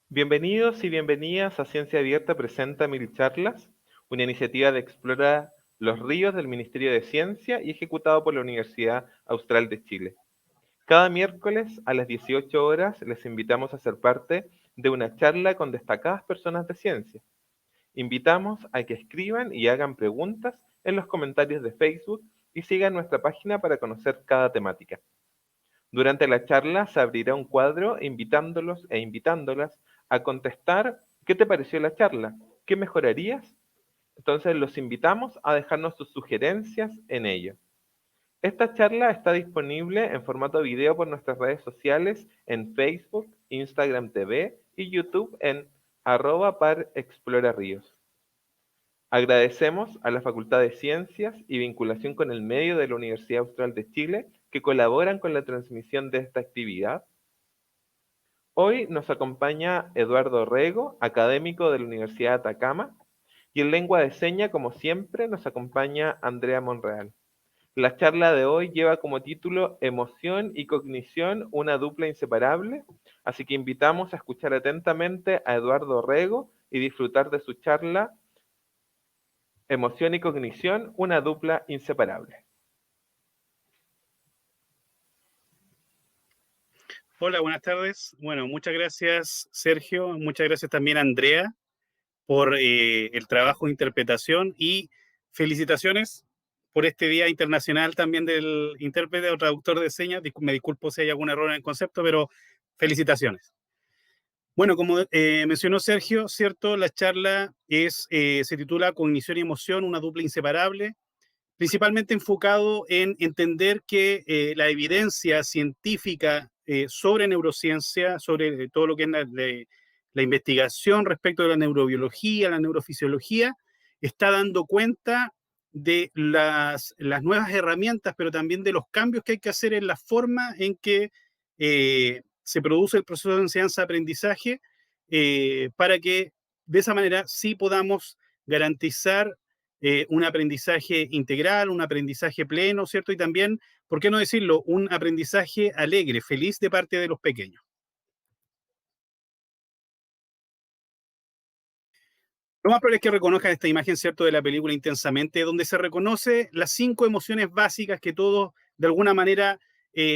Bienvenidos y bienvenidas a Ciencia Abierta presenta Mil Charlas, una iniciativa de Explora los Ríos del Ministerio de Ciencia y ejecutado por la Universidad Austral de Chile. Cada miércoles a las 18 horas les invitamos a ser parte de una charla con destacadas personas de ciencia. Invitamos a que escriban y hagan preguntas en los comentarios de Facebook y sigan nuestra página para conocer cada temática. Durante la charla se abrirá un cuadro invitándolos e invitándolas a contestar qué te pareció la charla, qué mejorarías. Entonces los invitamos a dejarnos sus sugerencias en ello. Esta charla está disponible en formato video por nuestras redes sociales en Facebook, Instagram TV y YouTube en @parexploraríos. Agradecemos a la Facultad de Ciencias y Vinculación con el Medio de la Universidad Austral de Chile que colaboran con la transmisión de esta actividad. Hoy nos acompaña Eduardo Rego, académico de la Universidad de Atacama, y en lengua de señas, como siempre, nos acompaña Andrea Monreal. La charla de hoy lleva como título Emoción y cognición, una dupla inseparable, así que invitamos a escuchar atentamente a Eduardo Rego y disfrutar de su charla Emoción y cognición, una dupla inseparable. Hola, buenas tardes. Bueno, muchas gracias, Sergio. Muchas gracias también, Andrea, por el trabajo de interpretación y felicitaciones por este Día Internacional también del intérprete o traductor de señas. Me disculpo si hay algún error en el concepto, pero felicitaciones. Bueno, como mencionó Sergio, ¿cierto? La charla se titula Cognición y emoción, una dupla inseparable, principalmente enfocado en entender que la evidencia científica sobre neurociencia, sobre todo lo que es la investigación respecto de la neurobiología, la neurofisiología, está dando cuenta de las nuevas herramientas, pero también de los cambios que hay que hacer en la forma en que se produce el proceso de enseñanza-aprendizaje para que de esa manera sí podamos garantizar un aprendizaje integral, un aprendizaje pleno, ¿cierto? Y también, ¿por qué no decirlo? Un aprendizaje alegre, feliz de parte de los pequeños. Lo más probable es que reconozcan esta imagen, ¿cierto?, de la película Intensamente, donde se reconoce las 5 emociones básicas que todos, de alguna manera,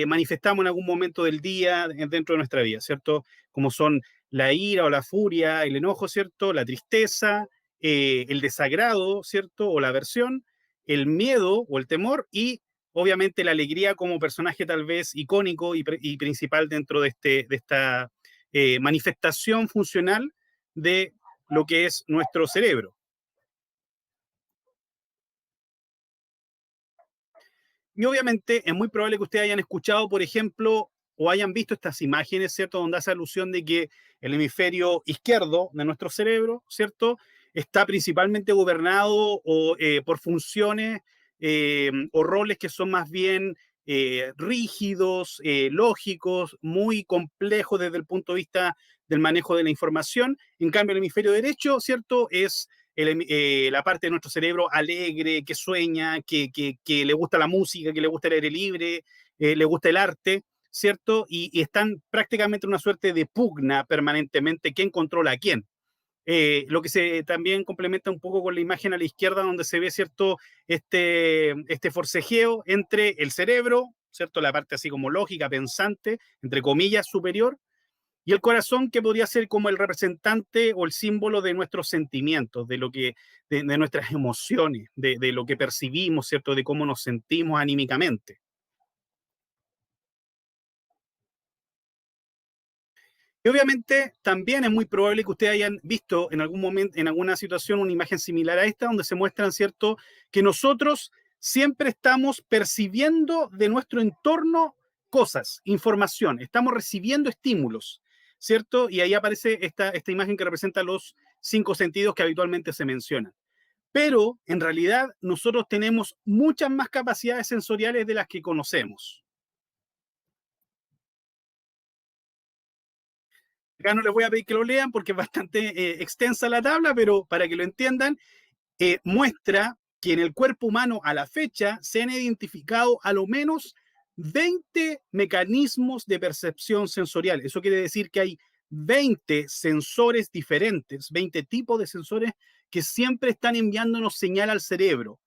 manifestamos en algún momento del día dentro de nuestra vida, ¿cierto? Como son la ira o la furia, el enojo, ¿cierto? La tristeza, el desagrado, ¿cierto? O la aversión, el miedo o el temor y, obviamente, la alegría como personaje tal vez icónico y principal dentro de esta manifestación funcional de lo que es nuestro cerebro. Y obviamente es muy probable que ustedes hayan escuchado, por ejemplo, o hayan visto estas imágenes, ¿cierto? Donde hace alusión de que el hemisferio izquierdo de nuestro cerebro, ¿cierto? Está principalmente gobernado por funciones o roles que son más bien rígidos, lógicos, muy complejos desde el punto de vista del manejo de la información. En cambio, el hemisferio derecho, ¿cierto? Es la parte de nuestro cerebro alegre, que sueña, que le gusta la música, que le gusta el aire libre, le gusta el arte, ¿cierto? Y están prácticamente en una suerte de pugna permanentemente, quién controla a quién. Lo que se también complementa un poco con la imagen a la izquierda, donde se ve, ¿cierto? Este forcejeo entre el cerebro, ¿cierto? La parte así como lógica, pensante, entre comillas, superior, y el corazón, que podría ser como el representante o el símbolo de nuestros sentimientos, de nuestras emociones, de lo que percibimos, ¿cierto? De cómo nos sentimos anímicamente. Y obviamente también es muy probable que ustedes hayan visto en algún momento, en alguna situación, una imagen similar a esta, donde se muestran, ¿cierto?, que nosotros siempre estamos percibiendo de nuestro entorno cosas, información, estamos recibiendo estímulos, ¿cierto? Y ahí aparece esta imagen que representa los 5 sentidos que habitualmente se mencionan. Pero en realidad nosotros tenemos muchas más capacidades sensoriales de las que conocemos. Acá no les voy a pedir que lo lean porque es bastante extensa la tabla, pero para que lo entiendan, muestra que en el cuerpo humano a la fecha se han identificado a lo menos 20 mecanismos de percepción sensorial. Eso quiere decir que hay 20 sensores diferentes, 20 tipos de sensores que siempre están enviándonos señal al cerebro.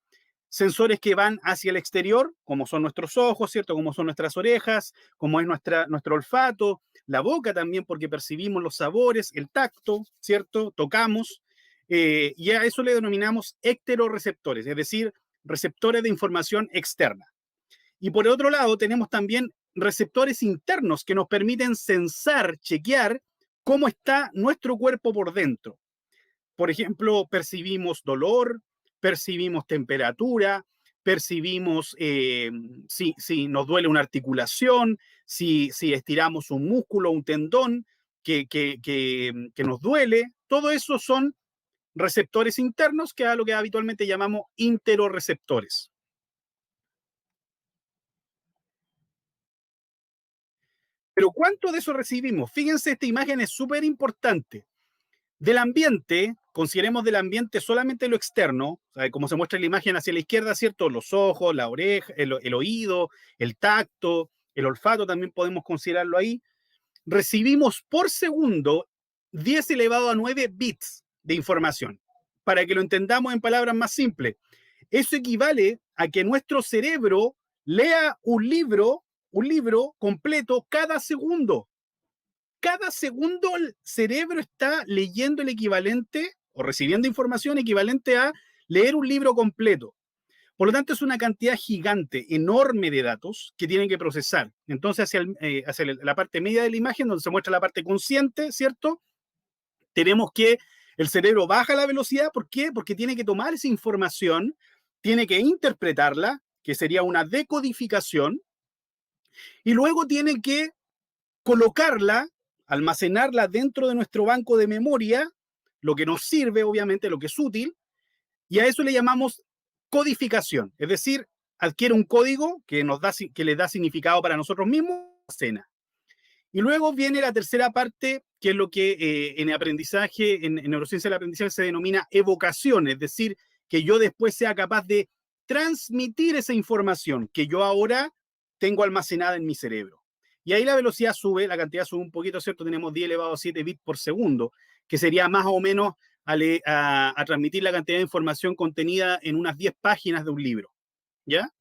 Sensores que van hacia el exterior, como son nuestros ojos, ¿cierto? Como son nuestras orejas, como es nuestro olfato, la boca también, porque percibimos los sabores, el tacto, ¿cierto? Tocamos, y a eso le denominamos ecteroreceptores, es decir, receptores de información externa. Y por otro lado, tenemos también receptores internos que nos permiten sensar, chequear cómo está nuestro cuerpo por dentro. Por ejemplo, percibimos dolor, percibimos temperatura, percibimos si nos duele una articulación, si estiramos un músculo, un tendón que nos duele. Todo eso son receptores internos, que es lo que habitualmente llamamos interoreceptores. Pero ¿cuánto de eso recibimos? Fíjense, esta imagen es súper importante. Del ambiente, consideremos del ambiente solamente lo externo, como se muestra en la imagen hacia la izquierda, ¿cierto? Los ojos, la oreja, el oído, el tacto, el olfato también podemos considerarlo ahí. Recibimos por segundo 10 elevado a 9 bits de información. Para que lo entendamos en palabras más simples, eso equivale a que nuestro cerebro lea un libro completo cada segundo. Cada segundo el cerebro está leyendo el equivalente o recibiendo información equivalente a leer un libro completo. Por lo tanto, es una cantidad gigante, enorme de datos que tienen que procesar. Entonces, hacia la parte media de la imagen, donde se muestra la parte consciente, ¿cierto? Tenemos que el cerebro baja la velocidad. ¿Por qué? Porque tiene que tomar esa información, tiene que interpretarla, que sería una decodificación, y luego tiene que colocarla, almacenarla dentro de nuestro banco de memoria, lo que nos sirve, obviamente, lo que es útil, y a eso le llamamos codificación, es decir, adquiere un código que le da significado para nosotros mismos, almacena. Y luego viene la tercera parte, que es lo que en aprendizaje, en neurociencia del aprendizaje se denomina evocación, es decir, que yo después sea capaz de transmitir esa información que yo ahora tengo almacenada en mi cerebro. Y ahí la velocidad sube, la cantidad sube un poquito, ¿cierto? Tenemos 10 elevado a 7 bits por segundo, que sería más o menos a transmitir la cantidad de información contenida en unas 10 páginas de un libro. ¿Ya?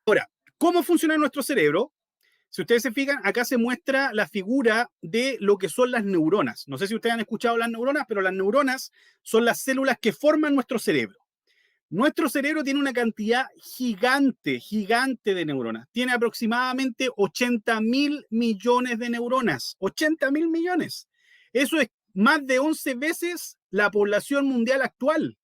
Ahora, ¿cómo funciona nuestro cerebro? Si ustedes se fijan, acá se muestra la figura de lo que son las neuronas. No sé si ustedes han escuchado las neuronas, pero las neuronas son las células que forman nuestro cerebro. Nuestro cerebro tiene una cantidad gigante, gigante de neuronas. Tiene aproximadamente 80.000 millones de neuronas. 80.000 millones. Eso es más de 11 veces la población mundial actual.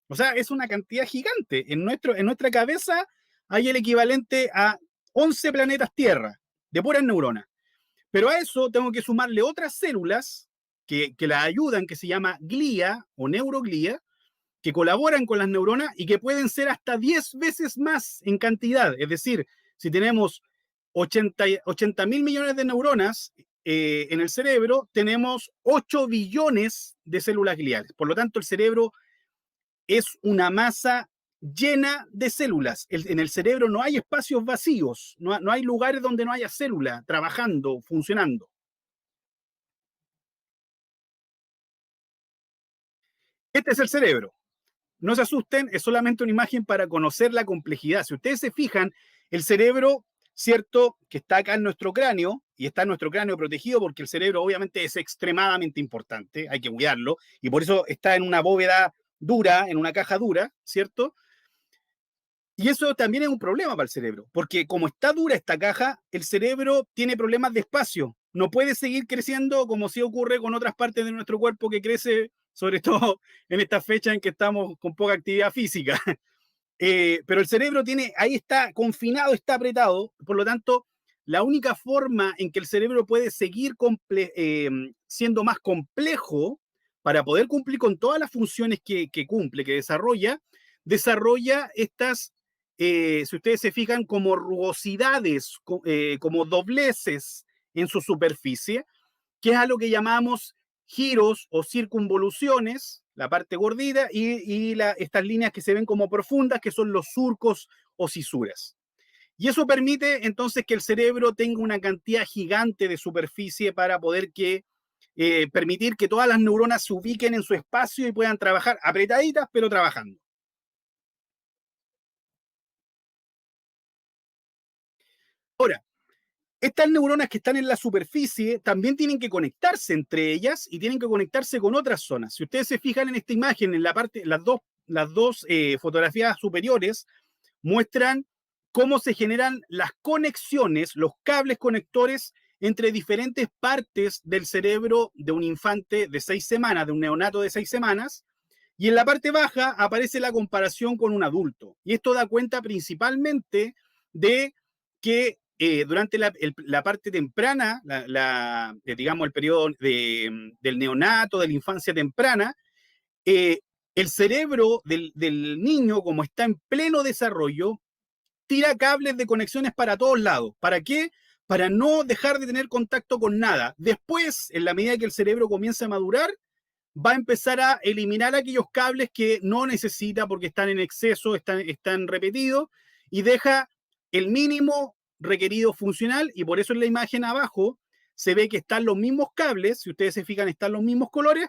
O sea, es una cantidad gigante. En nuestra cabeza hay el equivalente a 11 planetas Tierra de puras neuronas. Pero a eso tengo que sumarle otras células que la ayudan, que se llama glía o neuroglía, que colaboran con las neuronas y que pueden ser hasta 10 veces más en cantidad. Es decir, si tenemos 80.000 millones de neuronas en el cerebro, tenemos 8 billones de células gliales. Por lo tanto, el cerebro es una masa llena de células. En el cerebro no hay espacios vacíos, no hay lugares donde no haya célula trabajando, funcionando. Este es el cerebro. No se asusten, es solamente una imagen para conocer la complejidad. Si ustedes se fijan, el cerebro, cierto, que está acá en nuestro cráneo, y está en nuestro cráneo protegido porque el cerebro obviamente es extremadamente importante, hay que cuidarlo, y por eso está en una bóveda dura, en una caja dura, ¿cierto? Y eso también es un problema para el cerebro, porque como está dura esta caja, el cerebro tiene problemas de espacio. No puede seguir creciendo como sí ocurre con otras partes de nuestro cuerpo que crece, sobre todo en esta fecha en que estamos con poca actividad física. Pero el cerebro ahí está confinado, está apretado, por lo tanto, la única forma en que el cerebro puede seguir siendo más complejo para poder cumplir con todas las funciones que cumple, que desarrolla estas, si ustedes se fijan, como rugosidades, como dobleces en su superficie, que es a lo que llamamos giros o circunvoluciones, la parte gordita, y estas líneas que se ven como profundas, que son los surcos o cisuras. Y eso permite entonces que el cerebro tenga una cantidad gigante de superficie para poder permitir que todas las neuronas se ubiquen en su espacio y puedan trabajar apretaditas, pero trabajando. Ahora, estas neuronas que están en la superficie también tienen que conectarse entre ellas y tienen que conectarse con otras zonas. Si ustedes se fijan en esta imagen, en la parte, las dos fotografías superiores muestran cómo se generan las conexiones, los cables conectores entre diferentes partes del cerebro de un infante de 6 semanas, de un neonato de 6 semanas, y en la parte baja aparece la comparación con un adulto. Y esto da cuenta principalmente de que durante la parte temprana, digamos el periodo del neonato, de la infancia temprana, eh, el cerebro del niño, como está en pleno desarrollo, tira cables de conexiones para todos lados. ¿Para qué? Para no dejar de tener contacto con nada. Después, en la medida que el cerebro comienza a madurar, va a empezar a eliminar aquellos cables que no necesita porque están en exceso, están repetidos, y deja el mínimo requerido funcional, y por eso en la imagen abajo se ve que están los mismos cables, si ustedes se fijan, están los mismos colores,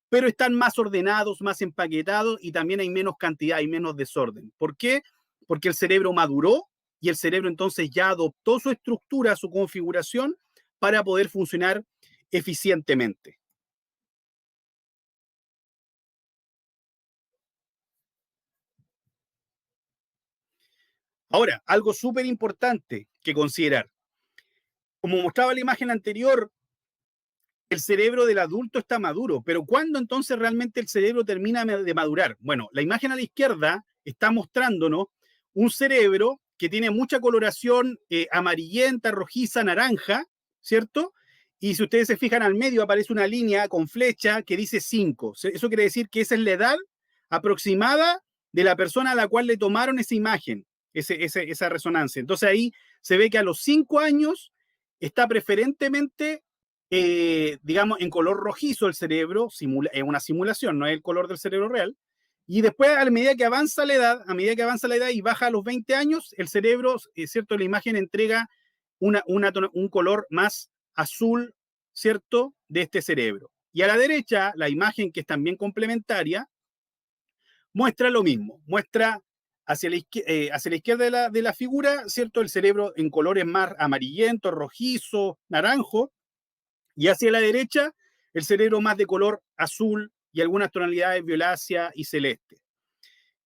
pero están más ordenados, más empaquetados, y también hay menos cantidad, hay menos desorden. ¿Por qué? Porque el cerebro maduró y el cerebro entonces ya adoptó su estructura, su configuración para poder funcionar eficientemente. Ahora, algo súper importante que considerar. Como mostraba la imagen anterior, el cerebro del adulto está maduro, pero ¿cuándo entonces realmente el cerebro termina de madurar? Bueno, la imagen a la izquierda está mostrándonos un cerebro que tiene mucha coloración amarillenta, rojiza, naranja, ¿cierto? Y si ustedes se fijan al medio aparece una línea con flecha que dice 5. Eso quiere decir que esa es la edad aproximada de la persona a la cual le tomaron esa imagen, esa resonancia. Entonces ahí se ve que a los 5 años está preferentemente digamos, en color rojizo el cerebro, es una simulación, no es el color del cerebro real. Y después, a medida que avanza la edad, y baja a los 20 años, el cerebro, ¿cierto? La imagen entrega un color más azul, ¿cierto? De este cerebro. Y a la derecha, la imagen que es también complementaria, muestra lo mismo, muestra hacia la izquierda de la figura, ¿cierto? El cerebro en colores más amarillento, rojizo, naranjo, y hacia la derecha, el cerebro más de color azul y algunas tonalidades violácea y celeste.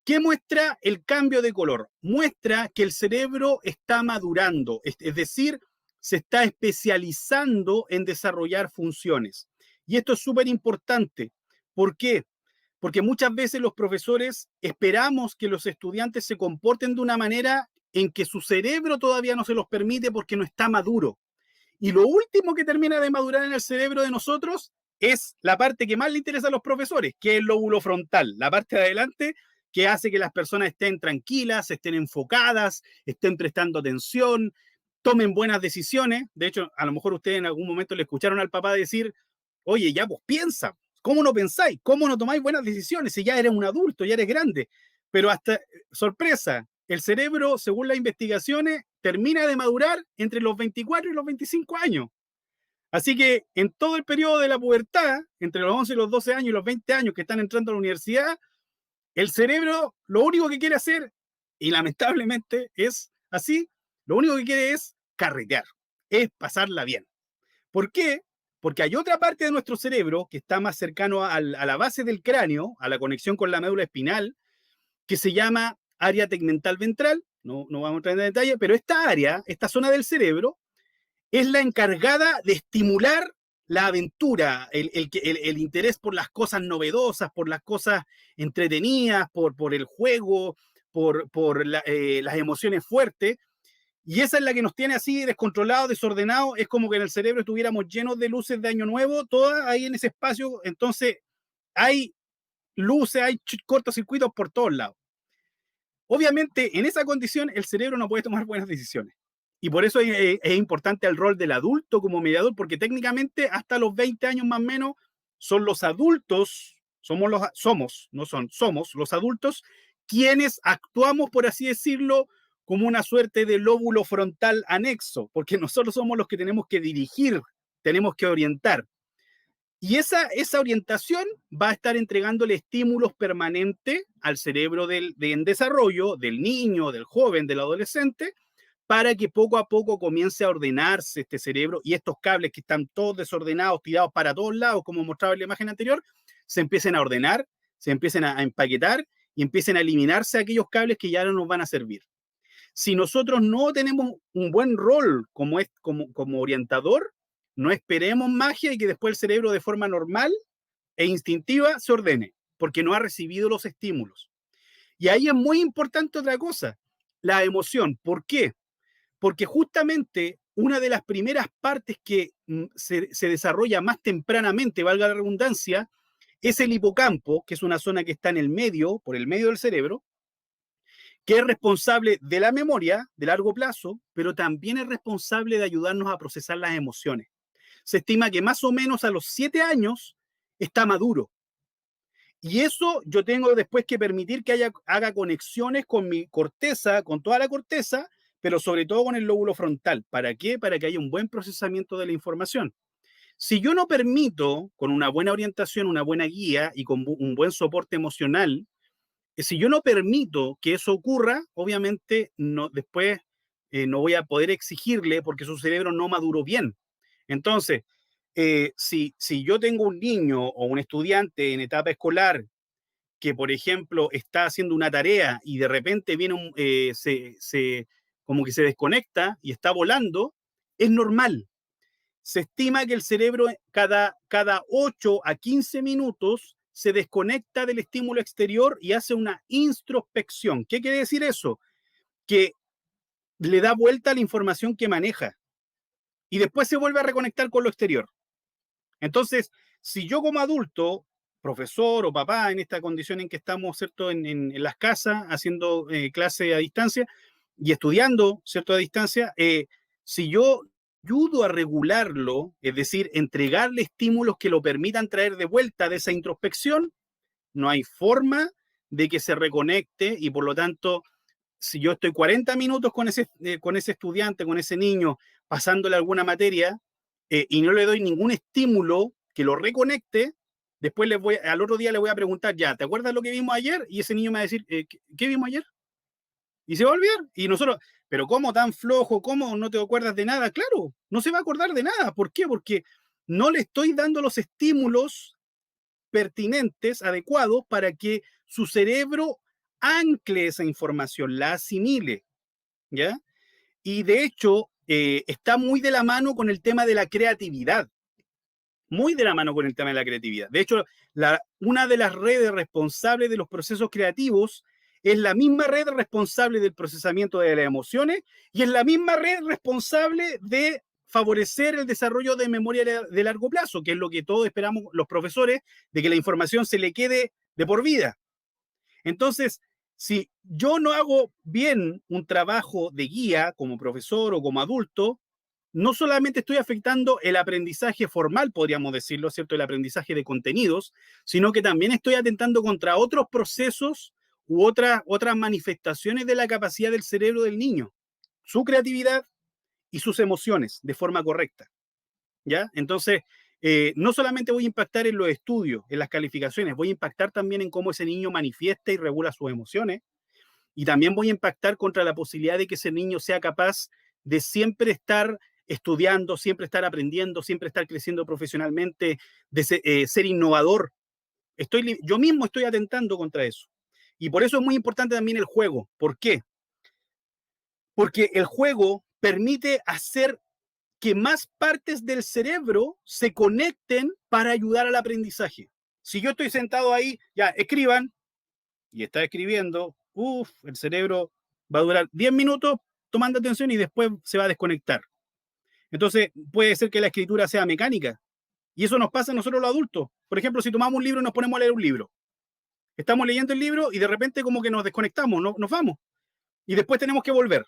¿Qué muestra el cambio de color? Muestra que el cerebro está madurando, es decir, se está especializando en desarrollar funciones. Y esto es súper importante. ¿Por qué? Porque muchas veces los profesores esperamos que los estudiantes se comporten de una manera en que su cerebro todavía no se los permite porque no está maduro. Y lo último que termina de madurar en el cerebro de nosotros es la parte que más le interesa a los profesores, que es el lóbulo frontal, la parte de adelante que hace que las personas estén tranquilas, estén enfocadas, estén prestando atención, tomen buenas decisiones. De hecho, a lo mejor ustedes en algún momento le escucharon al papá decir, oye, ya pues piensa, ¿cómo no pensáis? ¿Cómo no tomáis buenas decisiones? Si ya eres un adulto, ya eres grande. Pero hasta, sorpresa, el cerebro, según las investigaciones, termina de madurar entre los 24 y los 25 años. Así que en todo el periodo de la pubertad, entre los 11 y los 12 años y los 20 años que están entrando a la universidad, el cerebro lo único que quiere hacer, y lamentablemente es así, lo único que quiere es carretear, es pasarla bien. ¿Por qué? Porque hay otra parte de nuestro cerebro que está más cercano a la base del cráneo, a la conexión con la médula espinal, que se llama área tegmental ventral. No vamos a entrar en detalle, pero esta área, esta zona del cerebro, es la encargada de estimular la aventura, el interés por las cosas novedosas, por las cosas entretenidas, por el juego, las emociones fuertes. Y esa es la que nos tiene así descontrolados, desordenados. Es como que en el cerebro estuviéramos llenos de luces de año nuevo, todas ahí en ese espacio. Entonces hay luces, hay cortocircuitos por todos lados. Obviamente, en esa condición, el cerebro no puede tomar buenas decisiones. Y por eso es importante el rol del adulto como mediador, porque técnicamente hasta los 20 años más o menos son los adultos, somos los adultos quienes actuamos, por así decirlo, como una suerte de lóbulo frontal anexo, porque nosotros somos los que tenemos que dirigir, tenemos que orientar. Y esa orientación va a estar entregándole estímulos permanentes al cerebro en desarrollo, del niño, del joven, del adolescente, para que poco a poco comience a ordenarse este cerebro y estos cables que están todos desordenados, tirados para todos lados, como mostraba en la imagen anterior, se empiecen a ordenar, se empiecen a empaquetar y empiecen a eliminarse aquellos cables que ya no nos van a servir. Si nosotros no tenemos un buen rol como orientador, no esperemos magia y que después el cerebro de forma normal e instintiva se ordene, porque no ha recibido los estímulos. Y ahí es muy importante otra cosa, la emoción. ¿Por qué? Porque justamente una de las primeras partes que se desarrolla más tempranamente, valga la redundancia, es el hipocampo, que es una zona que está en el medio, por el medio del cerebro, que es responsable de la memoria de largo plazo, pero también es responsable de ayudarnos a procesar las emociones. Se estima que más o menos a los 7 años está maduro. Y eso yo tengo después que permitir que haga conexiones con mi corteza, con toda la corteza, pero sobre todo con el lóbulo frontal. ¿Para qué? Para que haya un buen procesamiento de la información. Si yo no permito, con una buena orientación, una buena guía y con un buen soporte emocional, si yo no permito que eso ocurra, obviamente no, después no voy a poder exigirle porque su cerebro no maduró bien. Entonces, si yo tengo un niño o un estudiante en etapa escolar que, por ejemplo, está haciendo una tarea y de repente viene como que se desconecta y está volando, es normal. Se estima que el cerebro cada 8 a 15 minutos se desconecta del estímulo exterior y hace una introspección. ¿Qué quiere decir eso? Que le da vuelta a la información que maneja y después se vuelve a reconectar con lo exterior. Entonces, si yo como adulto, profesor o papá en esta condición en que estamos, ¿cierto? En las casas, haciendo clase a distancia y estudiando, ¿cierto? A distancia, si yo ayudo a regularlo, es decir, entregarle estímulos que lo permitan traer de vuelta de esa introspección, no hay forma de que se reconecte y por lo tanto, si yo estoy 40 minutos con ese estudiante, con ese niño, pasándole alguna materia y no le doy ningún estímulo que lo reconecte, después al otro día le voy a preguntar, ya, ¿te acuerdas lo que vimos ayer? Y ese niño me va a decir, ¿qué vimos ayer? Y se va a olvidar. Y nosotros, pero ¿cómo tan flojo? ¿Cómo no te acuerdas de nada? Claro, no se va a acordar de nada. ¿Por qué? Porque no le estoy dando los estímulos pertinentes, adecuados, para que su cerebro ancle esa información, la asimile, ¿ya? Y de hecho, está muy de la mano con el tema de la creatividad, muy de la mano con el tema de la creatividad. De hecho, una de las redes responsables de los procesos creativos es la misma red responsable del procesamiento de las emociones y es la misma red responsable de favorecer el desarrollo de memoria de largo plazo, que es lo que todos esperamos los profesores, de que la información se le quede de por vida. Entonces, si yo no hago bien un trabajo de guía como profesor o como adulto, no solamente estoy afectando el aprendizaje formal, podríamos decirlo, ¿cierto? El aprendizaje de contenidos, sino que también estoy atentando contra otros procesos u otras manifestaciones de la capacidad del cerebro del niño, su creatividad y sus emociones de forma correcta, ¿ya? Entonces, no solamente voy a impactar en los estudios, en las calificaciones, voy a impactar también en cómo ese niño manifiesta y regula sus emociones, y también voy a impactar contra la posibilidad de que ese niño sea capaz de siempre estar estudiando, siempre estar aprendiendo, siempre estar creciendo profesionalmente, de ser innovador. Yo mismo estoy atentando contra eso. Y por eso es muy importante también el juego. ¿Por qué? Porque el juego permite hacer que más partes del cerebro se conecten para ayudar al aprendizaje. Si yo estoy sentado ahí, ya, escriban, y está escribiendo, el cerebro va a durar 10 minutos tomando atención y después se va a desconectar. Entonces, puede ser que la escritura sea mecánica. Y eso nos pasa a nosotros los adultos. Por ejemplo, si tomamos un libro y nos ponemos a leer un libro. Estamos leyendo el libro y de repente como que nos desconectamos, nos vamos. Y después tenemos que volver.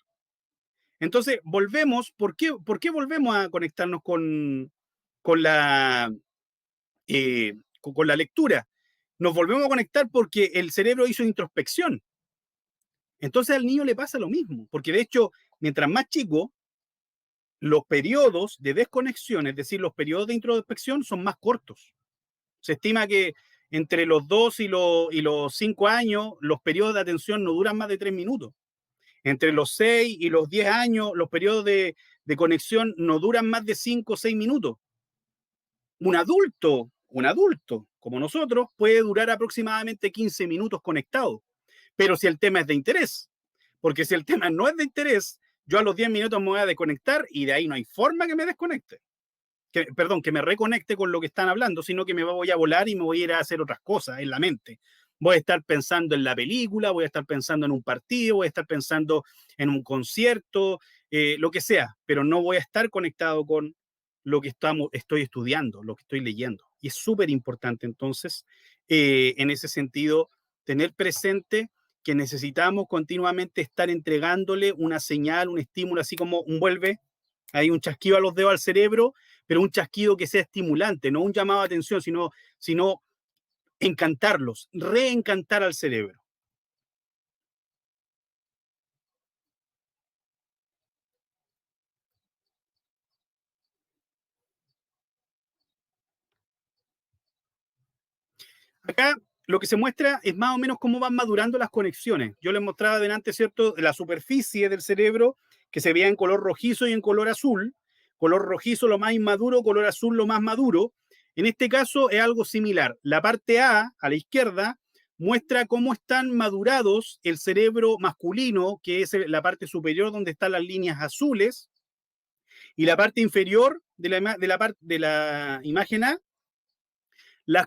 Entonces, volvemos. ¿Por qué volvemos a conectarnos con la lectura? Nos volvemos a conectar porque el cerebro hizo introspección. Entonces al niño le pasa lo mismo, porque de hecho, mientras más chico, los periodos de desconexión, es decir, los periodos de introspección son más cortos. Se estima que entre los 2 y los 5 años, los periodos de atención no duran más de 3 minutos. Entre los 6 y los 10 años, los periodos de conexión no duran más de 5 o 6 minutos. Un adulto como nosotros puede durar aproximadamente 15 minutos conectado, pero si el tema es de interés, porque si el tema no es de interés, yo a los 10 minutos me voy a desconectar y de ahí no hay forma que me desconecte. Perdón, que me reconecte con lo que están hablando, sino que me voy a volar y me voy a ir a hacer otras cosas en la mente. Voy a estar pensando en la película, voy a estar pensando en un partido, voy a estar pensando en un concierto, lo que sea, pero no voy a estar conectado con lo que estoy estudiando, lo que estoy leyendo. Y es súper importante entonces, en ese sentido, tener presente que necesitamos continuamente estar entregándole una señal, un estímulo, así como un vuelve, hay un chasquido a los dedos al cerebro, pero un chasquido que sea estimulante, no un llamado a atención, sino encantarlos, reencantar al cerebro. Acá lo que se muestra es más o menos cómo van madurando las conexiones. Yo les mostraba delante, ¿cierto?, la superficie del cerebro que se veía en color rojizo y en color azul. Color rojizo lo más inmaduro, color azul lo más maduro. En este caso es algo similar. La parte a la izquierda, muestra cómo están madurados el cerebro masculino, que es la parte superior donde están las líneas azules, y la parte inferior de la imagen A, las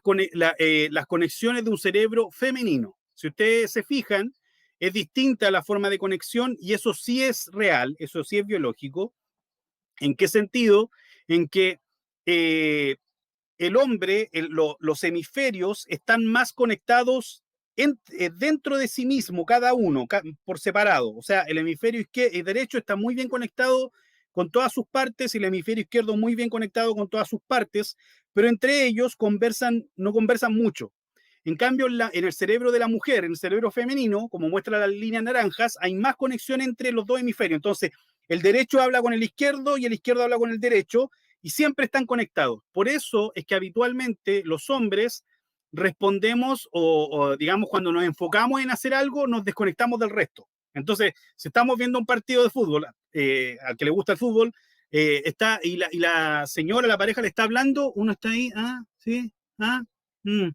conexiones de un cerebro femenino. Si ustedes se fijan, es distinta la forma de conexión y eso sí es real, eso sí es biológico. ¿En qué sentido? En que eh, el hombre, los hemisferios están más conectados dentro de sí mismo, cada uno, por separado. O sea, el hemisferio derecho está muy bien conectado con todas sus partes y el hemisferio izquierdo muy bien conectado con todas sus partes, pero entre ellos no conversan mucho. En cambio, en el cerebro de la mujer, en el cerebro femenino, como muestra las líneas naranjas, hay más conexión entre los dos hemisferios. Entonces, el derecho habla con el izquierdo y el izquierdo habla con el derecho, y siempre están conectados. Por eso es que habitualmente los hombres respondemos o, digamos, cuando nos enfocamos en hacer algo, nos desconectamos del resto. Entonces, si estamos viendo un partido de fútbol, al que le gusta el fútbol, y la señora, la pareja le está hablando, uno está ahí, sí, mm.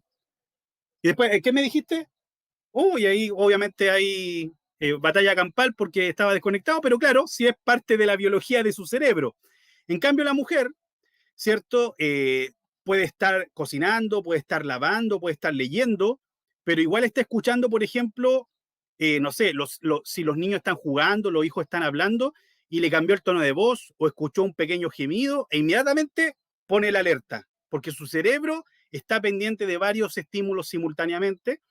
Y después, ¿qué me dijiste? Y ahí obviamente hay batalla campal porque estaba desconectado, pero claro, sí es parte de la biología de su cerebro. En cambio, la mujer, ¿cierto? Puede estar cocinando, puede estar lavando, puede estar leyendo, pero igual está escuchando, por ejemplo, no sé, si los niños están jugando, los hijos están hablando y le cambió el tono de voz o escuchó un pequeño gemido e inmediatamente pone la alerta, porque su cerebro está pendiente de varios estímulos simultáneamente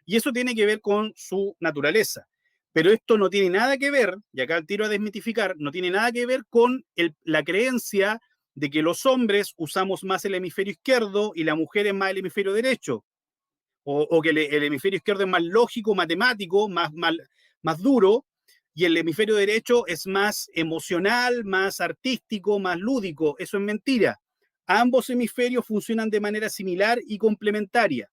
y eso tiene que ver con su naturaleza. Pero esto no tiene nada que ver, y acá el tiro a desmitificar, no tiene nada que ver con la creencia de que los hombres usamos más el hemisferio izquierdo y las mujeres más el hemisferio derecho, o que el hemisferio izquierdo es más lógico, matemático, más duro, y el hemisferio derecho es más emocional, más artístico, más lúdico. Eso es mentira. Ambos hemisferios funcionan de manera similar y complementaria.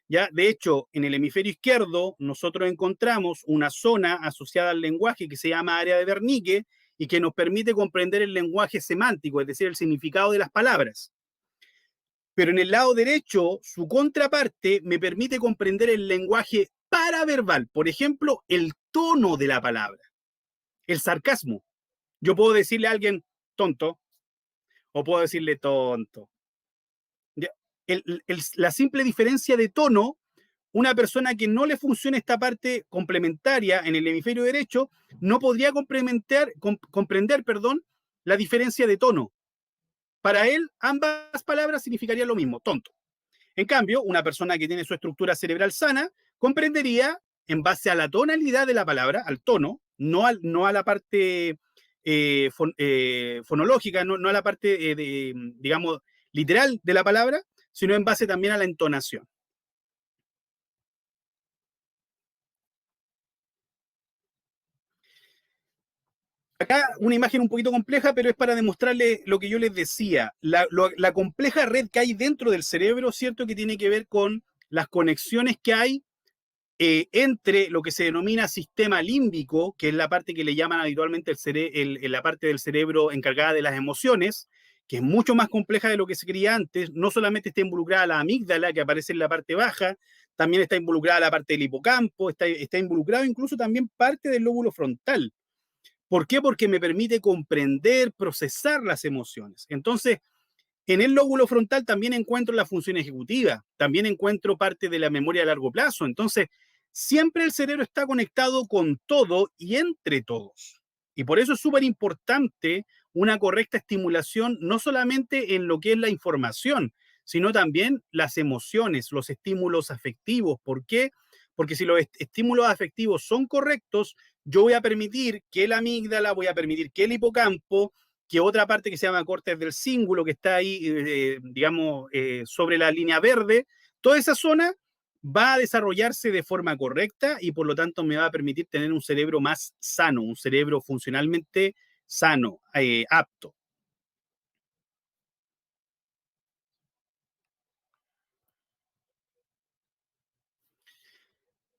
¿Ya? De hecho, en el hemisferio izquierdo nosotros encontramos una zona asociada al lenguaje que se llama área de Wernicke y que nos permite comprender el lenguaje semántico, es decir, el significado de las palabras. Pero en el lado derecho, su contraparte me permite comprender el lenguaje paraverbal, por ejemplo, el tono de la palabra, el sarcasmo. Yo puedo decirle a alguien tonto o puedo decirle tonto. La simple diferencia de tono, una persona que no le funcione esta parte complementaria en el hemisferio derecho no podría comprender, la diferencia de tono. Para él, ambas palabras significarían lo mismo, tonto. En cambio, una persona que tiene su estructura cerebral sana comprendería en base a la tonalidad de la palabra, al tono, no a la parte fonológica, no a la parte, digamos, literal de la palabra, sino en base también a la entonación. Acá una imagen un poquito compleja, pero es para demostrarle lo que yo les decía, la compleja red que hay dentro del cerebro, ¿cierto? Que tiene que ver con las conexiones que hay entre lo que se denomina sistema límbico, que es la parte que le llaman habitualmente la parte del cerebro encargada de las emociones, que es mucho más compleja de lo que se creía antes. No solamente está involucrada la amígdala, que aparece en la parte baja, también está involucrada la parte del hipocampo, está involucrado incluso también parte del lóbulo frontal. ¿Por qué? Porque me permite comprender, procesar las emociones. Entonces, en el lóbulo frontal también encuentro la función ejecutiva, también encuentro parte de la memoria a largo plazo. Entonces, siempre el cerebro está conectado con todo y entre todos. Y por eso es súper importante una correcta estimulación, no solamente en lo que es la información, sino también las emociones, los estímulos afectivos. ¿Por qué? Porque si los estímulos afectivos son correctos, yo voy a permitir que la amígdala, voy a permitir que el hipocampo, que otra parte que se llama cortes del cíngulo, que está ahí, digamos, sobre la línea verde, toda esa zona va a desarrollarse de forma correcta y por lo tanto me va a permitir tener un cerebro más sano, un cerebro funcionalmente sano, apto.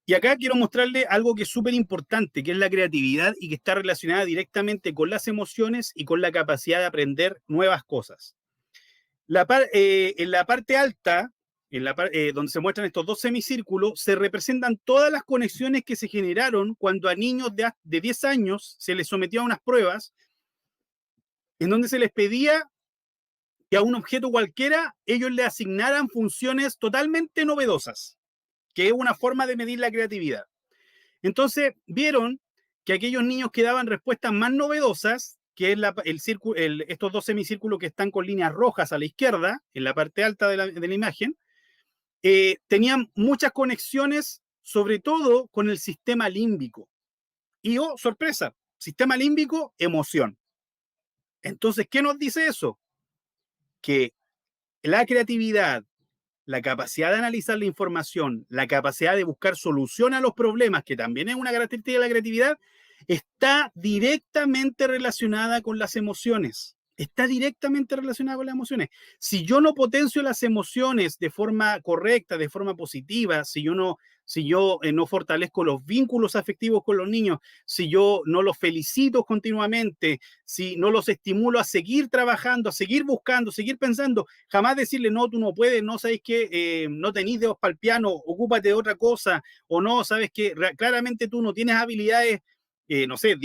Y acá quiero mostrarle algo que es súper importante, que es la creatividad y que está relacionada directamente con las emociones y con la capacidad de aprender nuevas cosas. En la parte alta, donde se muestran estos dos semicírculos, se representan todas las conexiones que se generaron cuando a niños de 10 años se les sometió a unas pruebas en donde se les pedía que a un objeto cualquiera ellos le asignaran funciones totalmente novedosas, que es una forma de medir la creatividad. Entonces vieron que aquellos niños que daban respuestas más novedosas, que es estos dos semicírculos que están con líneas rojas a la izquierda, en la parte alta de la imagen, tenían muchas conexiones, sobre todo con el sistema límbico. Y, oh, sorpresa, sistema límbico, emoción. Entonces, ¿qué nos dice eso? Que la creatividad, la capacidad de analizar la información, la capacidad de buscar solución a los problemas, que también es una característica de la creatividad, está directamente relacionada con las emociones. Está directamente relacionada con las emociones. Si yo no potencio las emociones de forma correcta, de forma positiva, si yo no fortalezco los vínculos afectivos con los niños, si yo no los felicito continuamente, si no los estimulo a seguir trabajando, a seguir buscando, seguir pensando, jamás decirle, no, tú no puedes, no sabes que no tenés dedos para el piano, ocúpate de otra cosa, o no, sabes que claramente tú no tienes habilidades, no sé,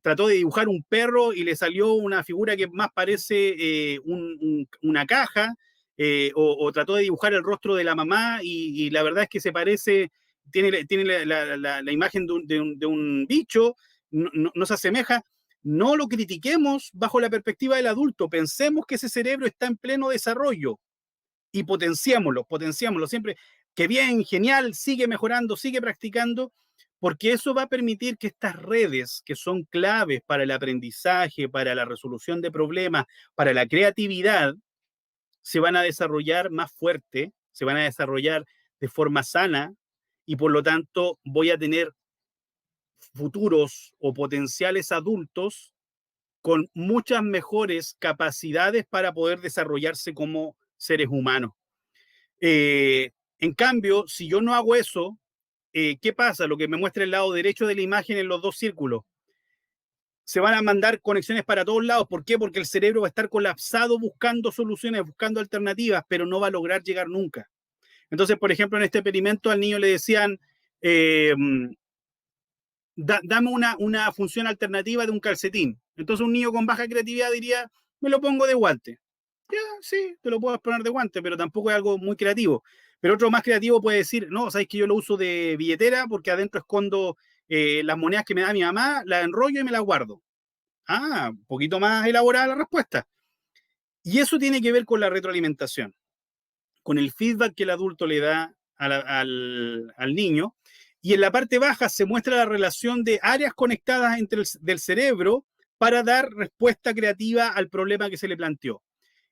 trató de dibujar un perro y le salió una figura que más parece una caja, o trató de dibujar el rostro de la mamá y la verdad es que se parece, tiene la imagen de un bicho, no se asemeja. No lo critiquemos bajo la perspectiva del adulto, pensemos que ese cerebro está en pleno desarrollo y potenciémoslo siempre. Que bien, genial, sigue mejorando, sigue practicando, porque eso va a permitir que estas redes, que son claves para el aprendizaje, para la resolución de problemas, para la creatividad, se van a desarrollar más fuerte, se van a desarrollar de forma sana y por lo tanto voy a tener futuros o potenciales adultos con muchas mejores capacidades para poder desarrollarse como seres humanos. En cambio, si yo no hago eso, ¿qué pasa? Lo que me muestra el lado derecho de la imagen en los dos círculos. Se van a mandar conexiones para todos lados. ¿Por qué? Porque el cerebro va a estar colapsado buscando soluciones, buscando alternativas, pero no va a lograr llegar nunca. Entonces, por ejemplo, en este experimento al niño le decían, eh, dame una función alternativa de un calcetín. Entonces un niño con baja creatividad diría, me lo pongo de guante. Ya, sí, te lo puedo poner de guante, pero tampoco es algo muy creativo. Pero otro más creativo puede decir, no, sabes que yo lo uso de billetera porque adentro escondo las monedas que me da mi mamá, las enrollo y me las guardo. Ah, un poquito más elaborada la respuesta. Y eso tiene que ver con la retroalimentación, con el feedback que el adulto le da al niño. Y en la parte baja se muestra la relación de áreas conectadas del cerebro para dar respuesta creativa al problema que se le planteó.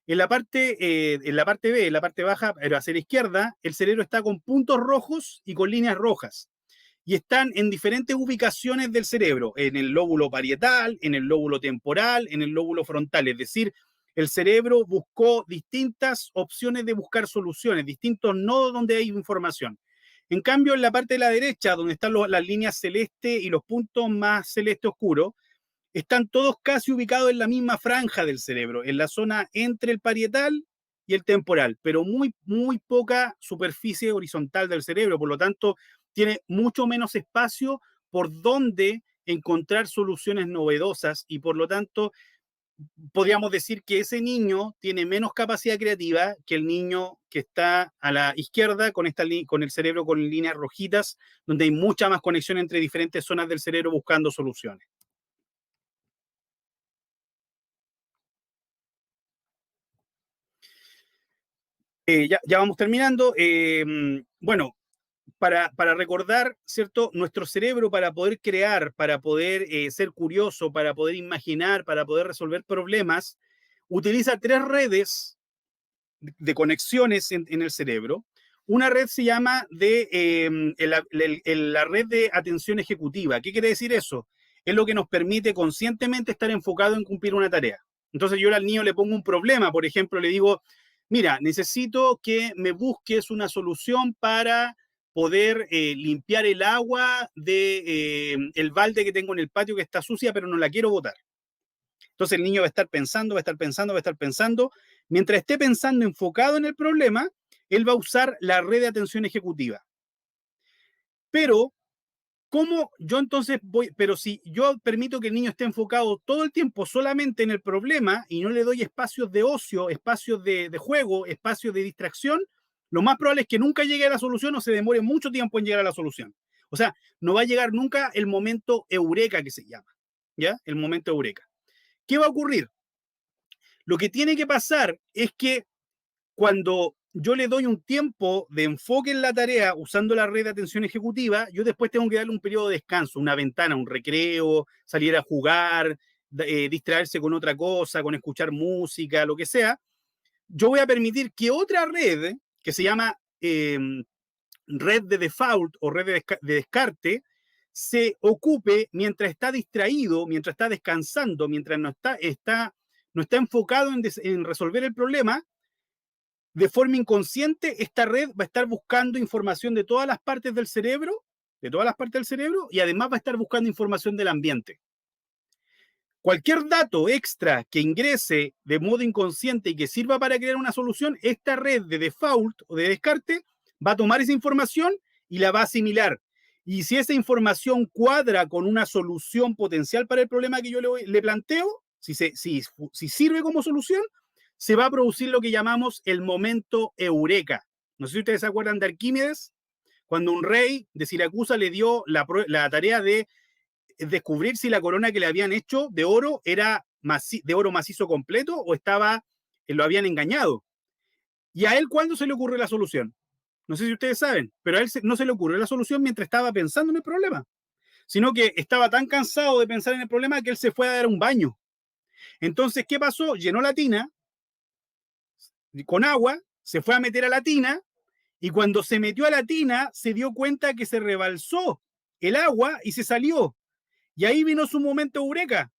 En la parte B, en la parte baja, pero hacia la izquierda, el cerebro está con puntos rojos y con líneas rojas. y están en diferentes ubicaciones del cerebro, en el lóbulo parietal, en el lóbulo temporal, en el lóbulo frontal. Es decir, el cerebro buscó distintas opciones de buscar soluciones, distintos nodos donde hay información. En cambio, en la parte de la derecha, donde están las líneas celestes y los puntos más celeste oscuro, están todos casi ubicados en la misma franja del cerebro, en la zona entre el parietal y el temporal, pero muy, muy poca superficie horizontal del cerebro. Por lo tanto, tiene mucho menos espacio por donde encontrar soluciones novedosas y por lo tanto podríamos decir que ese niño tiene menos capacidad creativa que el niño que está a la izquierda con el cerebro con líneas rojitas, donde hay mucha más conexión entre diferentes zonas del cerebro buscando soluciones. Ya vamos terminando. Bueno, para recordar, ¿cierto? Nuestro cerebro para poder crear, para poder ser curioso, para poder imaginar, para poder resolver problemas, utiliza tres redes de conexiones en el cerebro. Una red se llama la red de atención ejecutiva. ¿Qué quiere decir eso? Es lo que nos permite conscientemente estar enfocado en cumplir una tarea. Entonces yo al niño le pongo un problema, por ejemplo, le digo, mira, necesito que me busques una solución para poder limpiar el agua de el balde que tengo en el patio que está sucia, pero no la quiero botar. Entonces el niño va a estar pensando, va a estar pensando, va a estar pensando. Mientras esté pensando enfocado en el problema, él va a usar la red de atención ejecutiva. Pero, ¿cómo yo entonces voy? Pero si yo permito que el niño esté enfocado todo el tiempo solamente en el problema y no le doy espacios de ocio, espacios de juego, espacios de distracción, lo más probable es que nunca llegue a la solución o se demore mucho tiempo en llegar a la solución. O sea, no va a llegar nunca el momento eureka que se llama, ¿ya? El momento eureka. ¿Qué va a ocurrir? Lo que tiene que pasar es que cuando yo le doy un tiempo de enfoque en la tarea usando la red de atención ejecutiva, yo después tengo que darle un periodo de descanso, una ventana, un recreo, salir a jugar, distraerse con otra cosa, con escuchar música, lo que sea. Yo voy a permitir que otra red, que se llama red de default o red de descarte, se ocupe mientras está distraído, mientras está descansando, mientras no está enfocado en resolver el problema. De forma inconsciente, esta red va a estar buscando información de todas las partes del cerebro, y además va a estar buscando información del ambiente. Cualquier dato extra que ingrese de modo inconsciente y que sirva para crear una solución, esta red de default o de descarte va a tomar esa información y la va a asimilar. Y si esa información cuadra con una solución potencial para el problema que yo le planteo, si sirve como solución, se va a producir lo que llamamos el momento eureka. No sé si ustedes se acuerdan de Arquímedes, cuando un rey de Siracusa le dio la tarea de descubrir si la corona que le habían hecho de oro era de oro macizo completo o lo habían engañado. ¿Y a él cuándo se le ocurrió la solución? No sé si ustedes saben, pero a él no se le ocurrió la solución mientras estaba pensando en el problema, sino que estaba tan cansado de pensar en el problema que él se fue a dar un baño. Entonces, ¿qué pasó? Llenó la tina con agua, se fue a meter a la tina y cuando se metió a la tina se dio cuenta que se rebalsó el agua y se salió. Y ahí vino su momento eureka.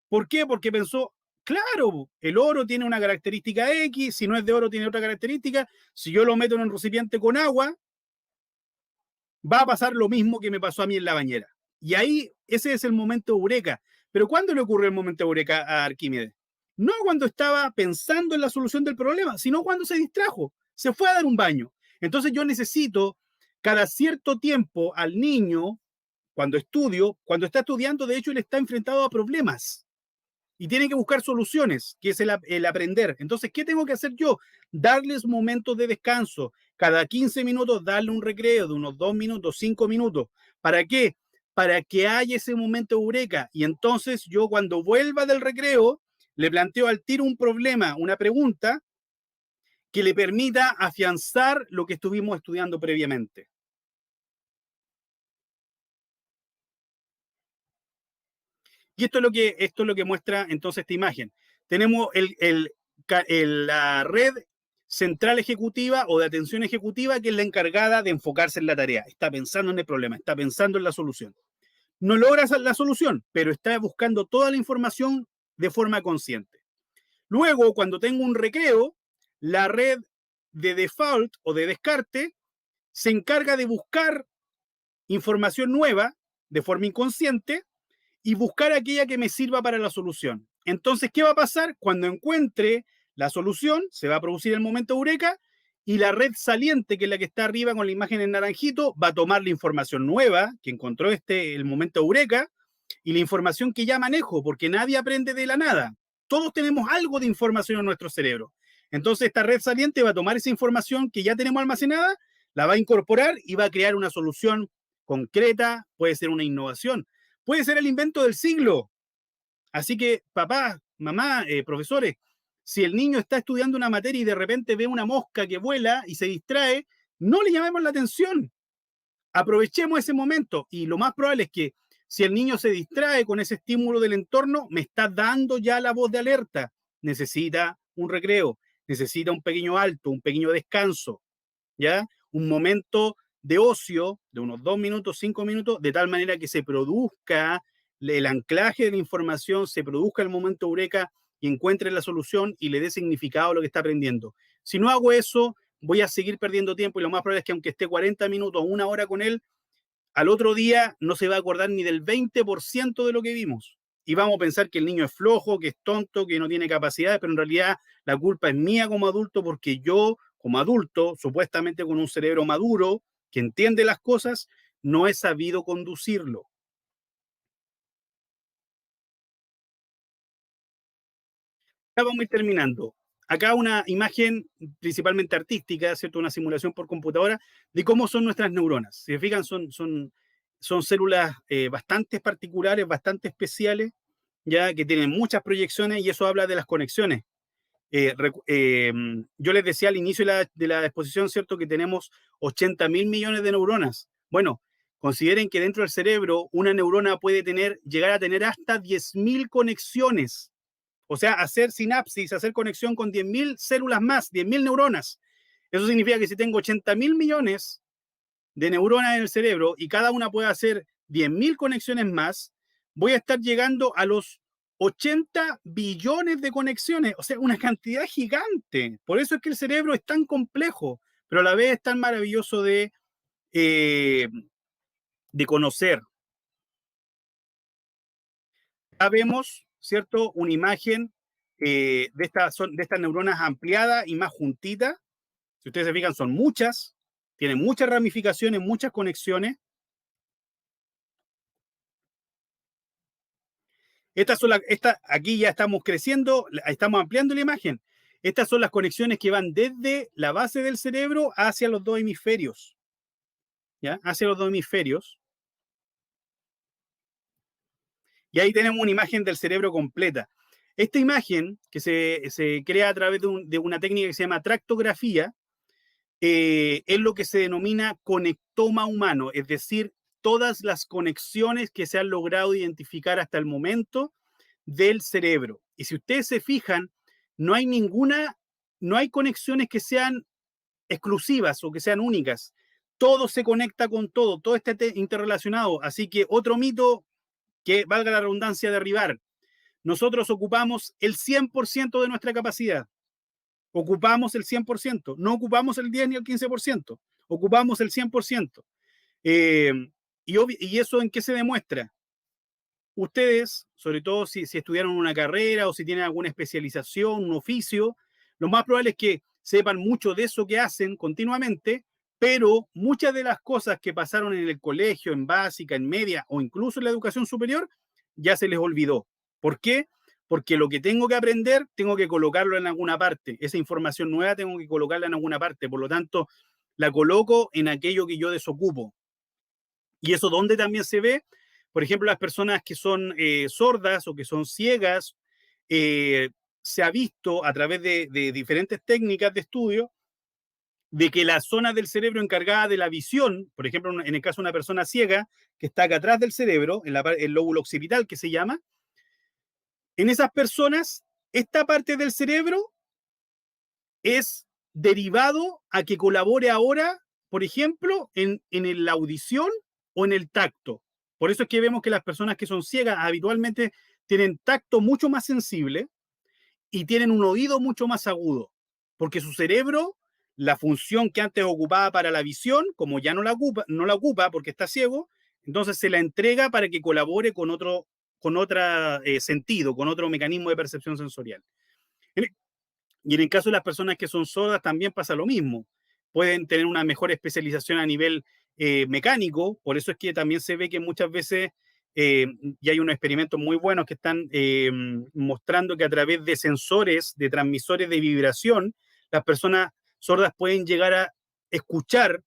¿Por qué? Porque pensó, claro, el oro tiene una característica X, si no es de oro tiene otra característica, si yo lo meto en un recipiente con agua, va a pasar lo mismo que me pasó a mí en la bañera. Y ahí ese es el momento eureka. Pero ¿cuándo le ocurrió el momento eureka a Arquímedes? No cuando estaba pensando en la solución del problema, sino cuando se distrajo, se fue a dar un baño. Entonces yo necesito cada cierto tiempo al niño, cuando está estudiando, de hecho, él está enfrentado a problemas y tiene que buscar soluciones, que es el aprender. Entonces, ¿qué tengo que hacer yo? Darles momentos de descanso. Cada 15 minutos darle un recreo de unos 2 minutos, 5 minutos. ¿Para qué? Para que haya ese momento eureka. Y entonces yo cuando vuelva del recreo, le planteo al tiro un problema, una pregunta que le permita afianzar lo que estuvimos estudiando previamente. Y esto es lo que muestra entonces esta imagen. Tenemos la red central ejecutiva o de atención ejecutiva, que es la encargada de enfocarse en la tarea. Está pensando en el problema, está pensando en la solución. No logra la solución, pero está buscando toda la información de forma consciente. Luego, cuando tengo un recreo, la red de default o de descarte se encarga de buscar información nueva de forma inconsciente y buscar aquella que me sirva para la solución. Entonces, ¿qué va a pasar? Cuando encuentre la solución, se va a producir el momento eureka y la red saliente, que es la que está arriba con la imagen en naranjito, va a tomar la información nueva que encontró el momento eureka y la información que ya manejo, porque nadie aprende de la nada. Todos tenemos algo de información en nuestro cerebro. Entonces, esta red saliente va a tomar esa información que ya tenemos almacenada, la va a incorporar y va a crear una solución concreta, puede ser una innovación, puede ser el invento del siglo. Así que, papá, mamá, profesores, si el niño está estudiando una materia y de repente ve una mosca que vuela y se distrae, no le llamemos la atención. Aprovechemos ese momento y lo más probable es que si el niño se distrae con ese estímulo del entorno, me está dando ya la voz de alerta. Necesita un recreo, necesita un pequeño alto, un pequeño descanso, ¿ya? Un momento de ocio de unos 2 minutos, 5 minutos, de tal manera que se produzca el anclaje de la información, se produzca el momento eureka y encuentre la solución y le dé significado a lo que está aprendiendo. Si no hago eso, voy a seguir perdiendo tiempo y lo más probable es que aunque esté 40 minutos o una hora con él, al otro día no se va a acordar ni del 20% de lo que vimos. Y vamos a pensar que el niño es flojo, que es tonto, que no tiene capacidades, pero en realidad la culpa es mía como adulto porque yo, como adulto, supuestamente con un cerebro maduro, que entiende las cosas, no he sabido conducirlo. Ya vamos a ir terminando. Acá una imagen principalmente artística, ¿cierto? Una simulación por computadora de cómo son nuestras neuronas. Si se fijan, son células bastante particulares, bastante especiales, ya que tienen muchas proyecciones y eso habla de las conexiones. Yo les decía al inicio de la exposición, ¿cierto? Que tenemos 80.000 millones de neuronas. Bueno, consideren que dentro del cerebro una neurona puede llegar a tener hasta 10.000 conexiones. O sea, hacer sinapsis, hacer conexión con 10.000 células más, 10.000 neuronas. Eso significa que si tengo 80.000 millones de neuronas en el cerebro y cada una puede hacer 10.000 conexiones más, voy a estar llegando a los 80 billones de conexiones, o sea, una cantidad gigante. Por eso es que el cerebro es tan complejo, pero a la vez es tan maravilloso eh, de conocer. Ya vemos, ¿cierto? Una imagen de estas neuronas ampliadas y más juntitas. Si ustedes se fijan, son muchas, tienen muchas ramificaciones, muchas conexiones. Aquí ya estamos creciendo, estamos ampliando la imagen. Estas son las conexiones que van desde la base del cerebro hacia los dos hemisferios. ¿Ya? Hacia los dos hemisferios. Y ahí tenemos una imagen del cerebro completa. Esta imagen, que se crea a través de una técnica que se llama tractografía, es lo que se denomina conectoma humano, es decir, todas las conexiones que se han logrado identificar hasta el momento del cerebro. Y si ustedes se fijan, no hay conexiones que sean exclusivas o que sean únicas. Todo se conecta con todo está interrelacionado. Así que otro mito que valga la redundancia derribar. Nosotros ocupamos el 100% de nuestra capacidad. Ocupamos el 100%. No ocupamos el 10 ni el 15%. Ocupamos el 100%. ¿Y eso en qué se demuestra? Ustedes, sobre todo si estudiaron una carrera o si tienen alguna especialización, un oficio, lo más probable es que sepan mucho de eso que hacen continuamente, pero muchas de las cosas que pasaron en el colegio, en básica, en media o incluso en la educación superior, ya se les olvidó. ¿Por qué? Porque lo que tengo que aprender, tengo que colocarlo en alguna parte. Esa información nueva tengo que colocarla en alguna parte. Por lo tanto, la coloco en aquello que yo desocupo. ¿Y eso dónde también se ve? Por ejemplo, las personas que son sordas o que son ciegas, se ha visto a través de diferentes técnicas de estudio de que la zona del cerebro encargada de la visión, por ejemplo, en el caso de una persona ciega, que está acá atrás del cerebro, en el lóbulo occipital que se llama, en esas personas, esta parte del cerebro es derivado a que colabore ahora, por ejemplo, en la audición o en el tacto. Por eso es que vemos que las personas que son ciegas habitualmente tienen tacto mucho más sensible y tienen un oído mucho más agudo, porque su cerebro, la función que antes ocupaba para la visión, como ya no la ocupa porque está ciego, entonces se la entrega para que colabore con otro sentido, con otro mecanismo de percepción sensorial. Y en el caso de las personas que son sordas también pasa lo mismo. Pueden tener una mejor especialización a nivel mecánico, por eso es que también se ve que muchas veces, y hay unos experimentos muy buenos que están mostrando que a través de sensores, de transmisores de vibración, las personas sordas pueden llegar a escuchar,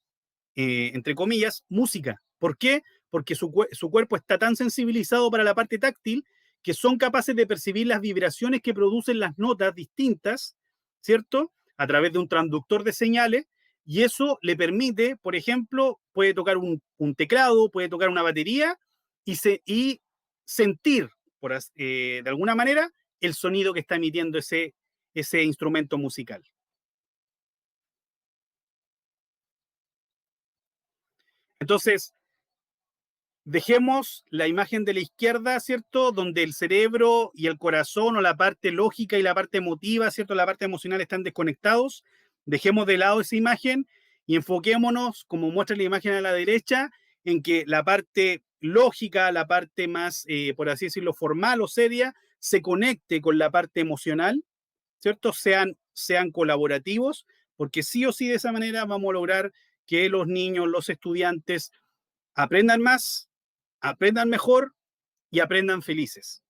entre comillas, música. ¿Por qué? Porque su cuerpo está tan sensibilizado para la parte táctil que son capaces de percibir las vibraciones que producen las notas distintas, ¿cierto? A través de un transductor de señales, y eso le permite, por ejemplo, puede tocar un teclado, puede tocar una batería y sentir, de alguna manera, el sonido que está emitiendo ese instrumento musical. Entonces, dejemos la imagen de la izquierda, ¿cierto? Donde el cerebro y el corazón o la parte lógica y la parte emotiva, ¿cierto? La parte emocional están desconectados. Dejemos de lado esa imagen y enfoquémonos, como muestra la imagen a la derecha, en que la parte lógica, la parte más, por así decirlo, formal o seria, se conecte con la parte emocional, ¿cierto? Sean colaborativos, porque sí o sí de esa manera vamos a lograr que los niños, los estudiantes aprendan más, aprendan mejor y aprendan felices.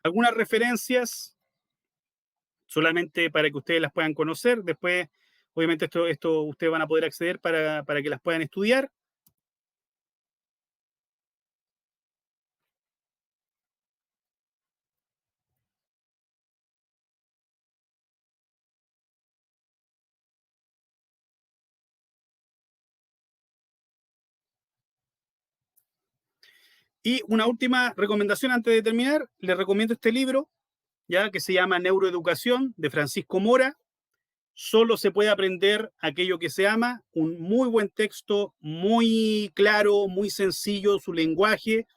Algunas referencias solamente para que ustedes las puedan conocer. Después, obviamente, esto ustedes van a poder acceder para que las puedan estudiar. Y una última recomendación antes de terminar, les recomiendo este libro, ya que se llama Neuroeducación, de Francisco Mora. Solo se puede aprender aquello que se ama. Un muy buen texto, muy claro, muy sencillo, su lenguaje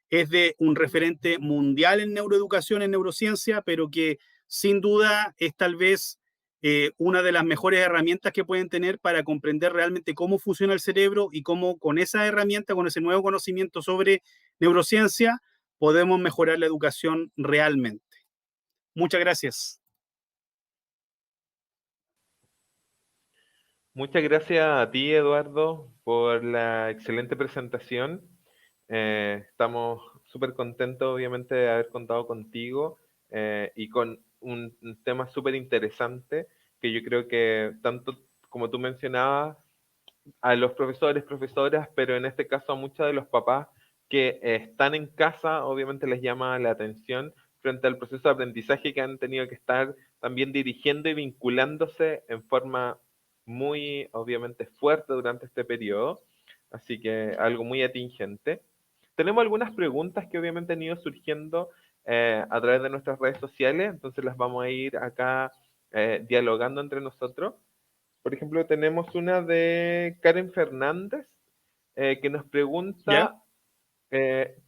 es de un referente mundial en neuroeducación, en neurociencia, pero que sin duda es tal vez una de las mejores herramientas que pueden tener para comprender realmente cómo funciona el cerebro y cómo con esa herramienta, con ese nuevo conocimiento sobre neurociencia, podemos mejorar la educación realmente. Muchas gracias. Muchas gracias a ti, Eduardo, por la excelente presentación. Estamos súper contentos, obviamente, de haber contado contigo y con un tema súper interesante que yo creo que tanto como tú mencionabas, a los profesores, profesoras, pero en este caso a muchos de los papás que están en casa, obviamente les llama la atención frente al proceso de aprendizaje que han tenido que estar también dirigiendo y vinculándose en forma muy, obviamente, fuerte durante este periodo. Así que algo muy atingente. Tenemos algunas preguntas que obviamente han ido surgiendo a través de nuestras redes sociales, entonces las vamos a ir acá dialogando entre nosotros. Por ejemplo, tenemos una de Karen Fernández que nos ¿Ya? pregunta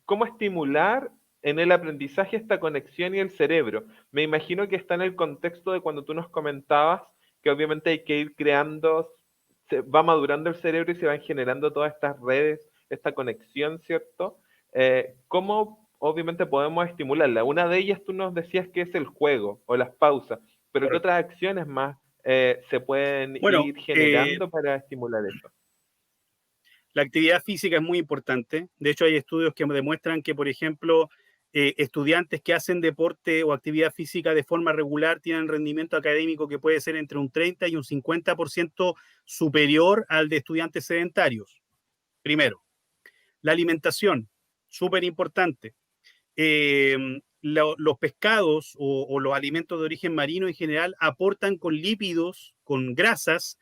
cómo estimular en el aprendizaje esta conexión y el cerebro. Me imagino que está en el contexto de cuando tú nos comentabas que obviamente hay que ir creando, se va madurando el cerebro y se van generando todas estas redes, esta conexión, ¿cierto? ¿Cómo obviamente podemos estimularla? Una de ellas tú nos decías que es el juego o las pausas, pero ¿qué Correcto. otras acciones más se pueden Bueno, ir generando para estimular eso? la actividad física es muy importante. De hecho, hay estudios que demuestran que, por ejemplo, estudiantes que hacen deporte o actividad física de forma regular tienen rendimiento académico que puede ser entre un 30 y un 50% superior al de estudiantes sedentarios. Primero, la alimentación, súper importante. Los pescados o los alimentos de origen marino en general aportan con lípidos, con grasas,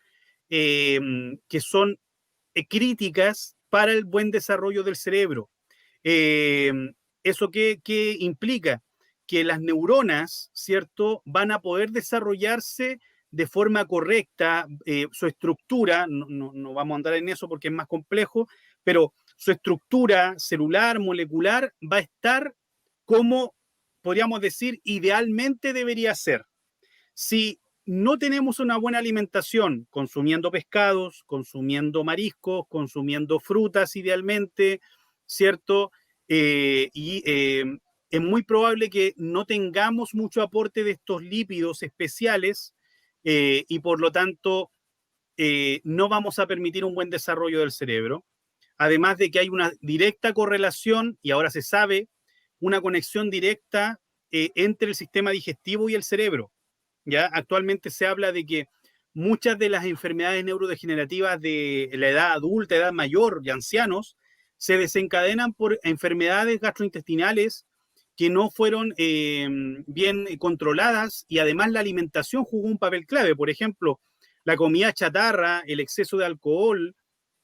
que son críticas para el buen desarrollo del cerebro. Eh, ¿Eso qué implica? que las neuronas, ¿cierto?, van a poder desarrollarse de forma correcta, su estructura, no vamos a andar en eso porque es más complejo, pero su estructura celular, molecular, va a estar como, podríamos decir, idealmente debería ser. Si no tenemos una buena alimentación, consumiendo pescados, consumiendo mariscos, consumiendo frutas idealmente, ¿cierto? Es muy probable que no tengamos mucho aporte de estos lípidos especiales y por lo tanto no vamos a permitir un buen desarrollo del cerebro. Además de que hay una directa correlación, y ahora se sabe, una conexión directa entre el sistema digestivo y el cerebro. ¿Ya? Actualmente se habla de que muchas de las enfermedades neurodegenerativas de la edad adulta, edad mayor y ancianos, se desencadenan por enfermedades gastrointestinales que no fueron bien controladas y además la alimentación jugó un papel clave. Por ejemplo, la comida chatarra, el exceso de alcohol,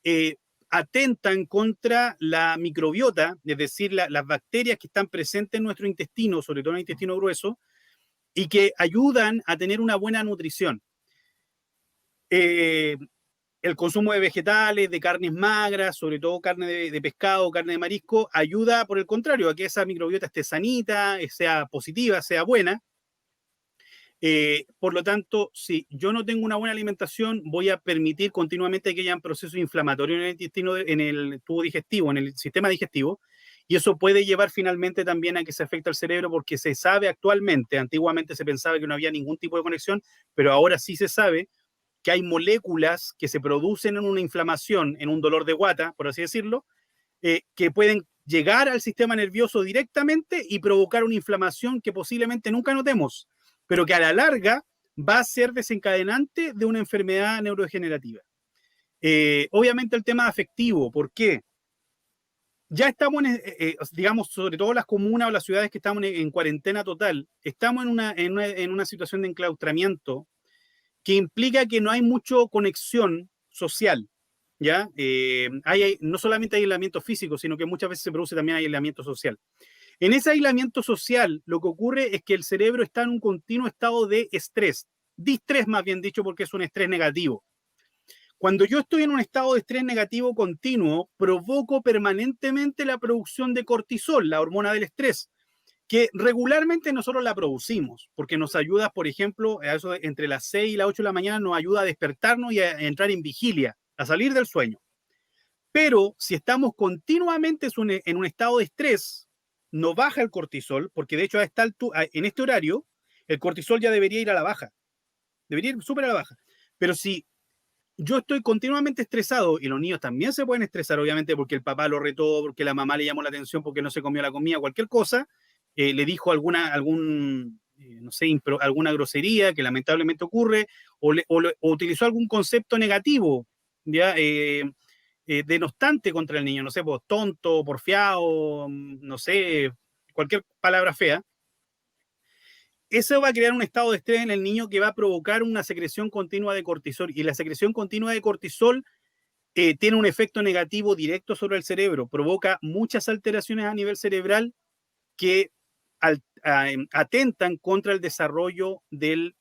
eh, atentan contra la microbiota, es decir, las bacterias que están presentes en nuestro intestino, sobre todo en el intestino grueso, y que ayudan a tener una buena nutrición. Eh, el consumo de vegetales, de carnes magras, sobre todo carne de pescado, carne de marisco, ayuda, por el contrario, a que esa microbiota esté sanita, sea positiva, sea buena. Por lo tanto, si yo no tengo una buena alimentación, voy a permitir continuamente que haya un proceso inflamatorio en el intestino, en el tubo digestivo, en el sistema digestivo, y eso puede llevar finalmente también a que se afecte al cerebro porque se sabe actualmente, antiguamente se pensaba que no había ningún tipo de conexión, pero ahora sí se sabe que hay moléculas que se producen en una inflamación, en un dolor de guata, por así decirlo, que pueden llegar al sistema nervioso directamente y provocar una inflamación que posiblemente nunca notemos, pero que a la larga va a ser desencadenante de una enfermedad neurodegenerativa. Obviamente el tema afectivo, ¿por qué? Ya estamos, digamos, sobre todo las comunas o las ciudades que estamos en cuarentena total, estamos en una situación de enclaustramiento que implica que no hay mucha conexión social, ¿ya? No solamente hay aislamiento físico, sino que muchas veces se produce también aislamiento social. En ese aislamiento social, lo que ocurre es que el cerebro está en un continuo estado de estrés, distrés más bien dicho, porque es un estrés negativo. Cuando yo estoy en un estado de estrés negativo continuo, provoco permanentemente la producción de cortisol, la hormona del estrés, que regularmente nosotros la producimos, porque nos ayuda, por ejemplo, a eso entre las 6 y las 8 de la mañana nos ayuda a despertarnos y a entrar en vigilia, a salir del sueño. Pero si estamos continuamente en un estado de estrés, no baja el cortisol, porque de hecho en este horario el cortisol ya debería ir a la baja, debería ir súper a la baja. Pero si yo estoy continuamente estresado, y los niños también se pueden estresar, obviamente, porque el papá lo retó, porque la mamá le llamó la atención, porque no se comió la comida, cualquier cosa, le dijo no sé, alguna grosería que lamentablemente ocurre, o utilizó algún concepto negativo, ¿ya? Denostante contra el niño, no sé, pues, tonto, porfiado, no sé, cualquier palabra fea. Eso va a crear un estado de estrés en el niño que va a provocar una secreción continua de cortisol. Y la secreción continua de cortisol tiene un efecto negativo directo sobre el cerebro. Provoca muchas alteraciones a nivel cerebral que atentan contra el desarrollo del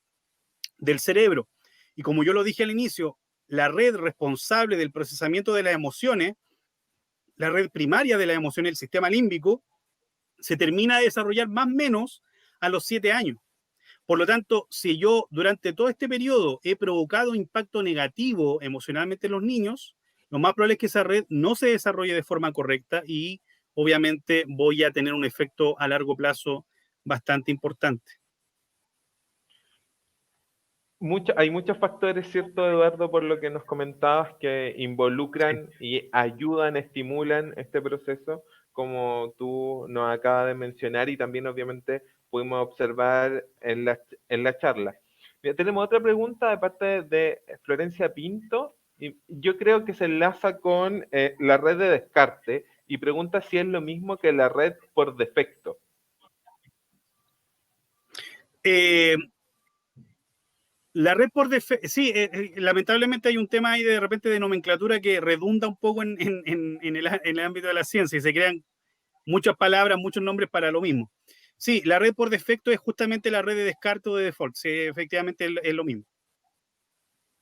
cerebro. Y como yo lo dije al inicio, la red responsable del procesamiento de las emociones, la red primaria de las emociones, el sistema límbico, se termina de desarrollar más o menos a los 7 años. Por lo tanto, si yo durante todo este periodo he provocado impacto negativo emocionalmente en los niños, lo más probable es que esa red no se desarrolle de forma correcta y obviamente voy a tener un efecto a largo plazo bastante importante. Hay muchos factores, ¿cierto, Eduardo, por lo que nos comentabas, que involucran y ayudan, estimulan este proceso, como tú nos acabas de mencionar y también obviamente pudimos observar en la charla. Mira, tenemos otra pregunta de parte de Florencia Pinto, y yo creo que se enlaza con la red de descarte y pregunta si es lo mismo que la red por defecto. La red por defecto, sí, lamentablemente hay un tema ahí de repente de nomenclatura que redunda un poco en el ámbito de la ciencia y se crean muchas palabras, muchos nombres para lo mismo. Sí, la red por defecto es justamente la red de descarte o de default. Sí, efectivamente es lo mismo.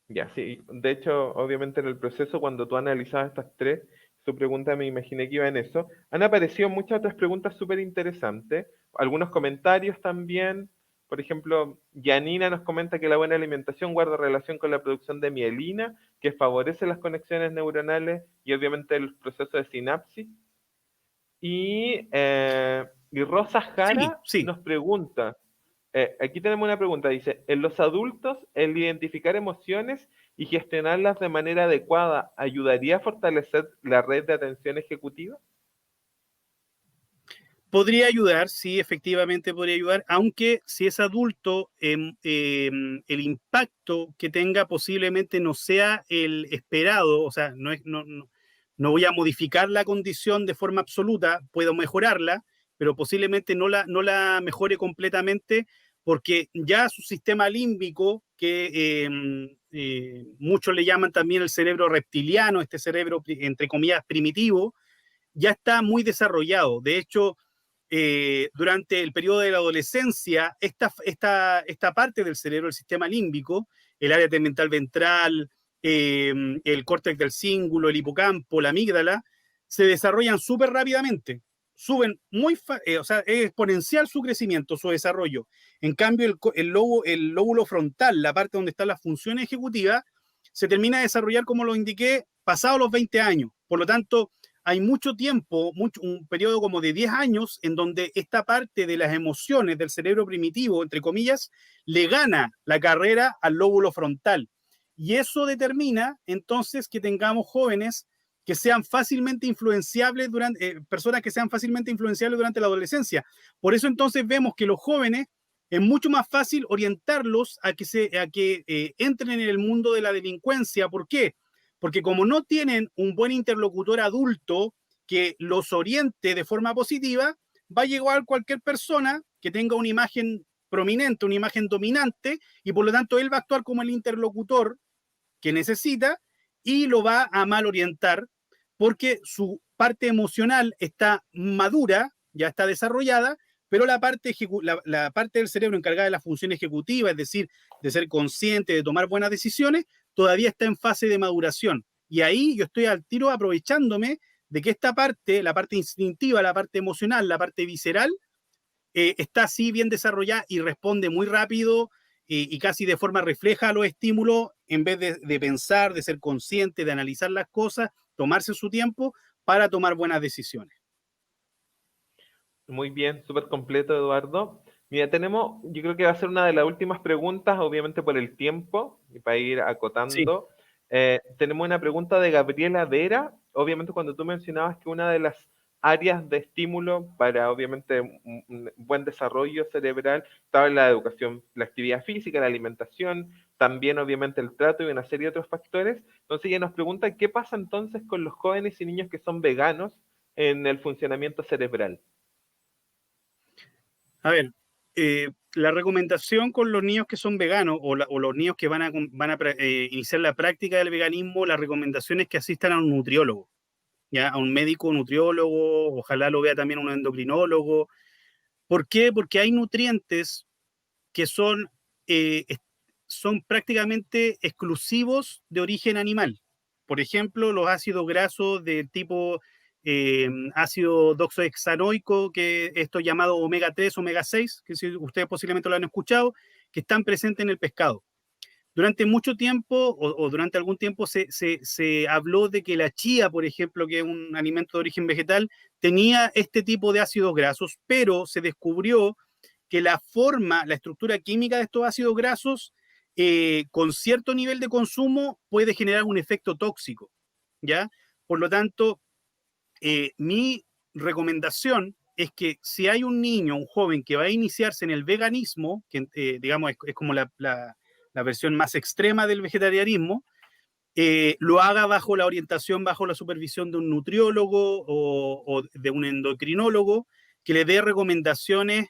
Ya, sí. De hecho, obviamente en el proceso, cuando tú analizabas estas tres, su pregunta me imaginé que iba en eso. Han aparecido muchas otras preguntas súper interesantes, algunos comentarios también. Por ejemplo, Yanina nos comenta que la buena alimentación guarda relación con la producción de mielina, que favorece las conexiones neuronales y obviamente el proceso de sinapsis. Y Rosa Sí, Jara sí. nos pregunta, aquí tenemos una pregunta, dice, ¿en los adultos el identificar emociones y gestionarlas de manera adecuada ayudaría a fortalecer la red de atención ejecutiva? Podría ayudar, sí, efectivamente podría ayudar, aunque si es adulto, el impacto que tenga posiblemente no sea el esperado, o sea, no voy a modificar la condición de forma absoluta, puedo mejorarla, pero posiblemente no la mejore completamente porque ya su sistema límbico, que muchos le llaman también el cerebro reptiliano, este cerebro, entre comillas, primitivo, ya está muy desarrollado. De hecho, durante el periodo de la adolescencia, esta parte del cerebro, el sistema límbico, el área tegmental ventral, el córtex del cíngulo, el hipocampo, la amígdala, se desarrollan súper rápidamente. Suben o sea, es exponencial su crecimiento, su desarrollo. En cambio, el lóbulo frontal, la parte donde están las funciones ejecutivas, se termina de desarrollar, como lo indiqué, pasados los 20 años. Por lo tanto, hay mucho tiempo, un periodo como de 10 años, en donde esta parte de las emociones del cerebro primitivo, entre comillas, le gana la carrera al lóbulo frontal. Y eso determina entonces que tengamos jóvenes que sean fácilmente influenciables personas que sean fácilmente influenciables durante la adolescencia. Por eso entonces vemos que los jóvenes es mucho más fácil orientarlos a que entren en el mundo de la delincuencia. ¿Por qué? Porque como no tienen un buen interlocutor adulto que los oriente de forma positiva, va a llegar cualquier persona que tenga una imagen prominente, una imagen dominante, y por lo tanto él va a actuar como el interlocutor que necesita y lo va a mal orientar porque su parte emocional está madura, ya está desarrollada, pero la parte del cerebro encargada de la función ejecutiva, es decir, de ser consciente, de tomar buenas decisiones, todavía está en fase de maduración. Y ahí yo estoy al tiro aprovechándome de que esta parte, la parte instintiva, la parte emocional, la parte visceral, está así bien desarrollada y responde muy rápido y casi de forma refleja a los estímulos en vez de pensar, de ser consciente, de analizar las cosas, tomarse su tiempo para tomar buenas decisiones. Muy bien, súper completo, Eduardo. Mira, tenemos, yo creo que va a ser una de las últimas preguntas, obviamente por el tiempo, y para ir Sí, acotando. Tenemos una pregunta de Gabriela Vera. Obviamente, cuando tú mencionabas que una de las áreas de estímulo para, obviamente, un buen desarrollo cerebral estaba en la educación, la actividad física, la alimentación, también, obviamente, el trato y una serie de otros factores. Entonces, ella nos pregunta, ¿qué pasa entonces con los jóvenes y niños que son veganos en el funcionamiento cerebral? a ver, la recomendación con los niños que son veganos o los niños que van a iniciar la práctica del veganismo, la recomendación es que asistan a un nutriólogo, ¿ya? A un médico nutriólogo, ojalá lo vea también un endocrinólogo. ¿Por qué? Porque hay nutrientes que eh, son prácticamente exclusivos de origen animal. Por ejemplo, los ácidos grasos de tipo ácido doxohexanoico, que esto llamado omega 3, omega 6, que si ustedes posiblemente lo han escuchado, que están presentes en el pescado. Durante mucho tiempo o durante algún tiempo se habló de que la chía, por ejemplo, que es un alimento de origen vegetal, tenía este tipo de ácidos grasos, pero se descubrió que la estructura química de estos ácidos grasos, con cierto nivel de consumo, puede generar un efecto tóxico, ¿ya? Por lo tanto, mi recomendación es que si hay un niño, un joven que va a iniciarse en el veganismo, que digamos es como la versión más extrema del vegetarianismo, lo haga bajo la orientación, bajo la supervisión de un nutriólogo o de un endocrinólogo que le dé recomendaciones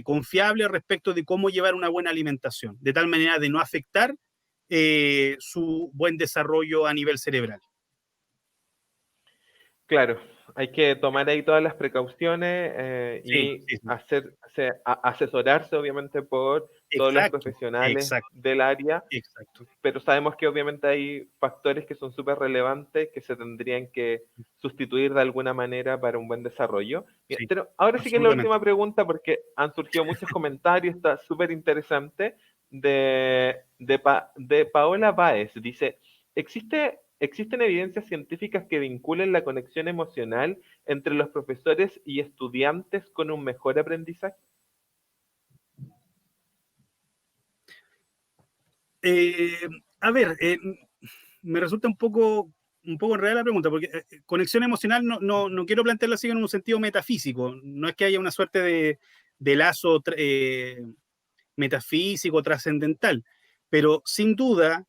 confiables respecto de cómo llevar una buena alimentación, de tal manera de no afectar su buen desarrollo a nivel cerebral. Claro, hay que tomar ahí todas las precauciones Sí, y sí, sí. asesorarse obviamente por todos los Exacto, profesionales exacto, del área, exacto. pero sabemos que obviamente hay factores que son súper relevantes que se tendrían que sustituir de alguna manera para un buen desarrollo. Bien, Sí, pero ahora sí que es la absolutamente. última pregunta porque han surgido muchos comentarios, está súper interesante, de Paola Báez. Dice, ¿existen evidencias científicas que vinculen la conexión emocional entre los profesores y estudiantes con un mejor aprendizaje? Eh, a ver, me resulta un poco enredada la pregunta, porque conexión emocional no quiero plantearla así en un sentido metafísico. No es que haya una suerte de lazo metafísico, trascendental, pero sin duda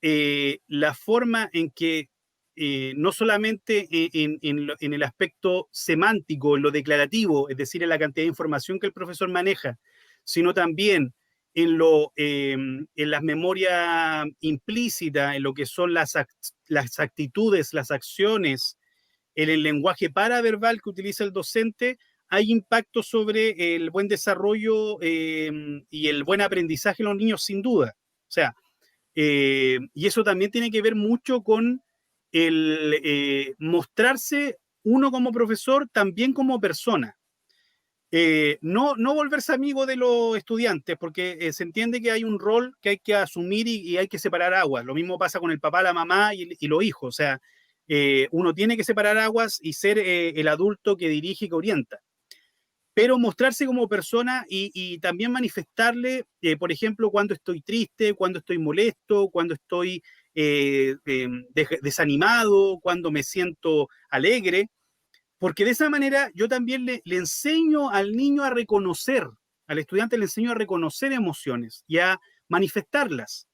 la forma en que no solamente en el aspecto semántico, en lo declarativo, es decir, en la cantidad de información que el profesor maneja, sino también en las memorias implícitas, en lo que son las actitudes, las acciones, en el lenguaje paraverbal que utiliza el docente, hay impacto sobre el buen desarrollo y el buen aprendizaje de los niños, sin duda. O sea, y eso también tiene que ver mucho con el mostrarse uno como profesor, también como persona. No volverse amigo de los estudiantes, porque se entiende que hay un rol que hay que asumir y hay que separar aguas. Lo mismo pasa con el papá, la mamá y los hijos. O sea, uno tiene que separar aguas y ser el adulto que dirige y que orienta, pero mostrarse como persona y también manifestarle, por ejemplo, cuando estoy triste, cuando estoy molesto, cuando estoy desanimado, cuando me siento alegre, porque de esa manera yo también le enseño al niño a reconocer, al estudiante le enseño a reconocer emociones y a manifestarlas,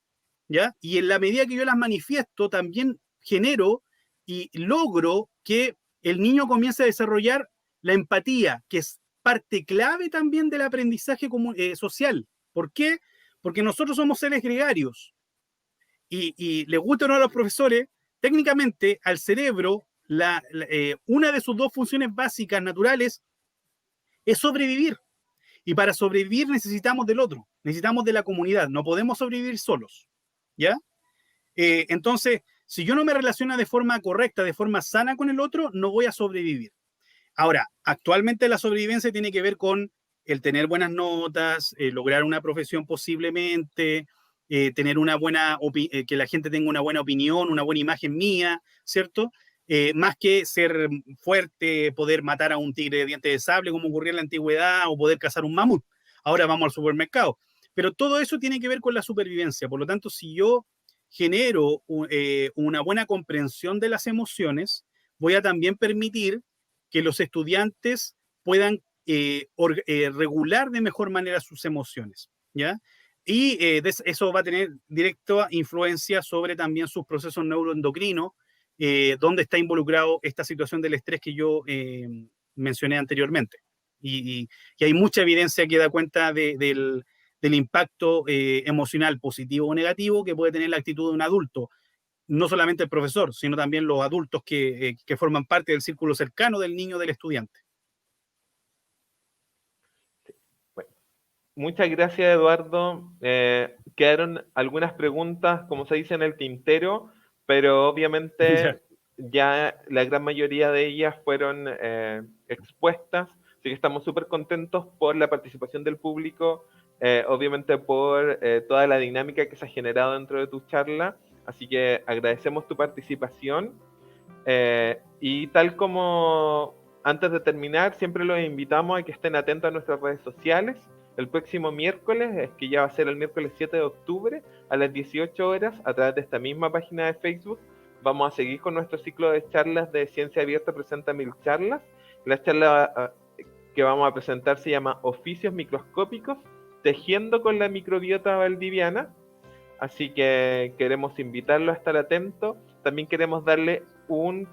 ¿ya? Y en la medida que yo las manifiesto, también genero y logro que el niño comience a desarrollar la empatía, que es parte clave también del aprendizaje social. ¿Por qué? Porque nosotros somos seres gregarios y les gusta o no a los profesores, técnicamente al cerebro, una de sus dos funciones básicas naturales es sobrevivir. Y para sobrevivir necesitamos del otro, necesitamos de la comunidad, no podemos sobrevivir solos. ¿Ya? Entonces, si yo no me relaciono de forma correcta, de forma sana con el otro, no voy a sobrevivir. Ahora, actualmente la sobrevivencia tiene que ver con el tener buenas notas, lograr una profesión posiblemente, tener que la gente tenga una buena opinión, una buena imagen mía, ¿cierto? Más que ser fuerte, poder matar a un tigre de dientes de sable como ocurría en la antigüedad o poder cazar un mamut. Ahora vamos al supermercado. Pero todo eso tiene que ver con la supervivencia. Por lo tanto, si yo genero una buena comprensión de las emociones, voy a también permitir que los estudiantes puedan regular de mejor manera sus emociones, ¿ya? Y eso va a tener directa influencia sobre también sus procesos neuroendocrinos, donde está involucrado esta situación del estrés que yo mencioné anteriormente. Y hay mucha evidencia que da cuenta del impacto emocional positivo o negativo que puede tener la actitud de un adulto, no solamente el profesor, sino también los adultos que forman parte del círculo cercano del niño, del estudiante. Bueno, muchas gracias, Eduardo. Quedaron algunas preguntas, como se dice, en el tintero, pero Ya. obviamente ya la gran mayoría de ellas fueron expuestas, así que estamos súper contentos por la participación del público, obviamente por toda la dinámica que se ha generado dentro de tu charla, así que agradecemos tu participación. Y tal como antes de terminar, siempre los invitamos a que estén atentos a nuestras redes sociales. El próximo miércoles, es que ya va a ser el miércoles 7 de octubre, a las 18 horas, a través de esta misma página de Facebook, vamos a seguir con nuestro ciclo de charlas de Ciencia Abierta Presenta Mil Charlas. La charla que vamos a presentar se llama Oficios Microscópicos, tejiendo con la microbiota valdiviana. Así que queremos invitarlo a estar atento. También queremos darle un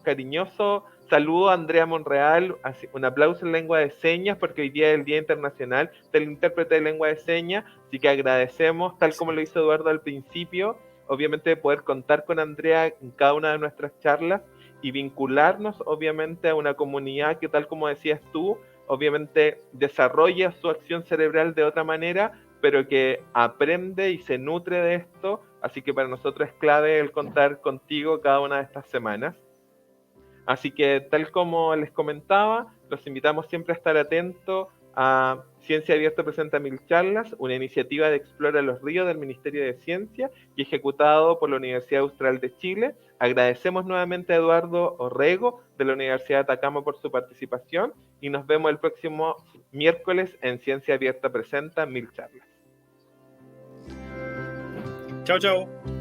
cariñoso saludo a Andrea Monreal, un aplauso en lengua de señas, porque hoy día es el Día Internacional del Intérprete de Lengua de Señas, así que agradecemos, tal como lo hizo Eduardo al principio, obviamente poder contar con Andrea en cada una de nuestras charlas y vincularnos obviamente a una comunidad que, tal como decías tú, obviamente desarrolla su acción cerebral de otra manera, pero que aprende y se nutre de esto, así que para nosotros es clave el contar contigo cada una de estas semanas. Así que, tal como les comentaba, los invitamos siempre a estar atentos a Ciencia Abierta presenta 1000 charlas, una iniciativa de Explora los Ríos del Ministerio de Ciencia y ejecutado por la Universidad Austral de Chile. Agradecemos nuevamente a Eduardo Orrego de la Universidad de Atacama por su participación y nos vemos el próximo miércoles en Ciencia Abierta presenta 1000 charlas. Chao, chao.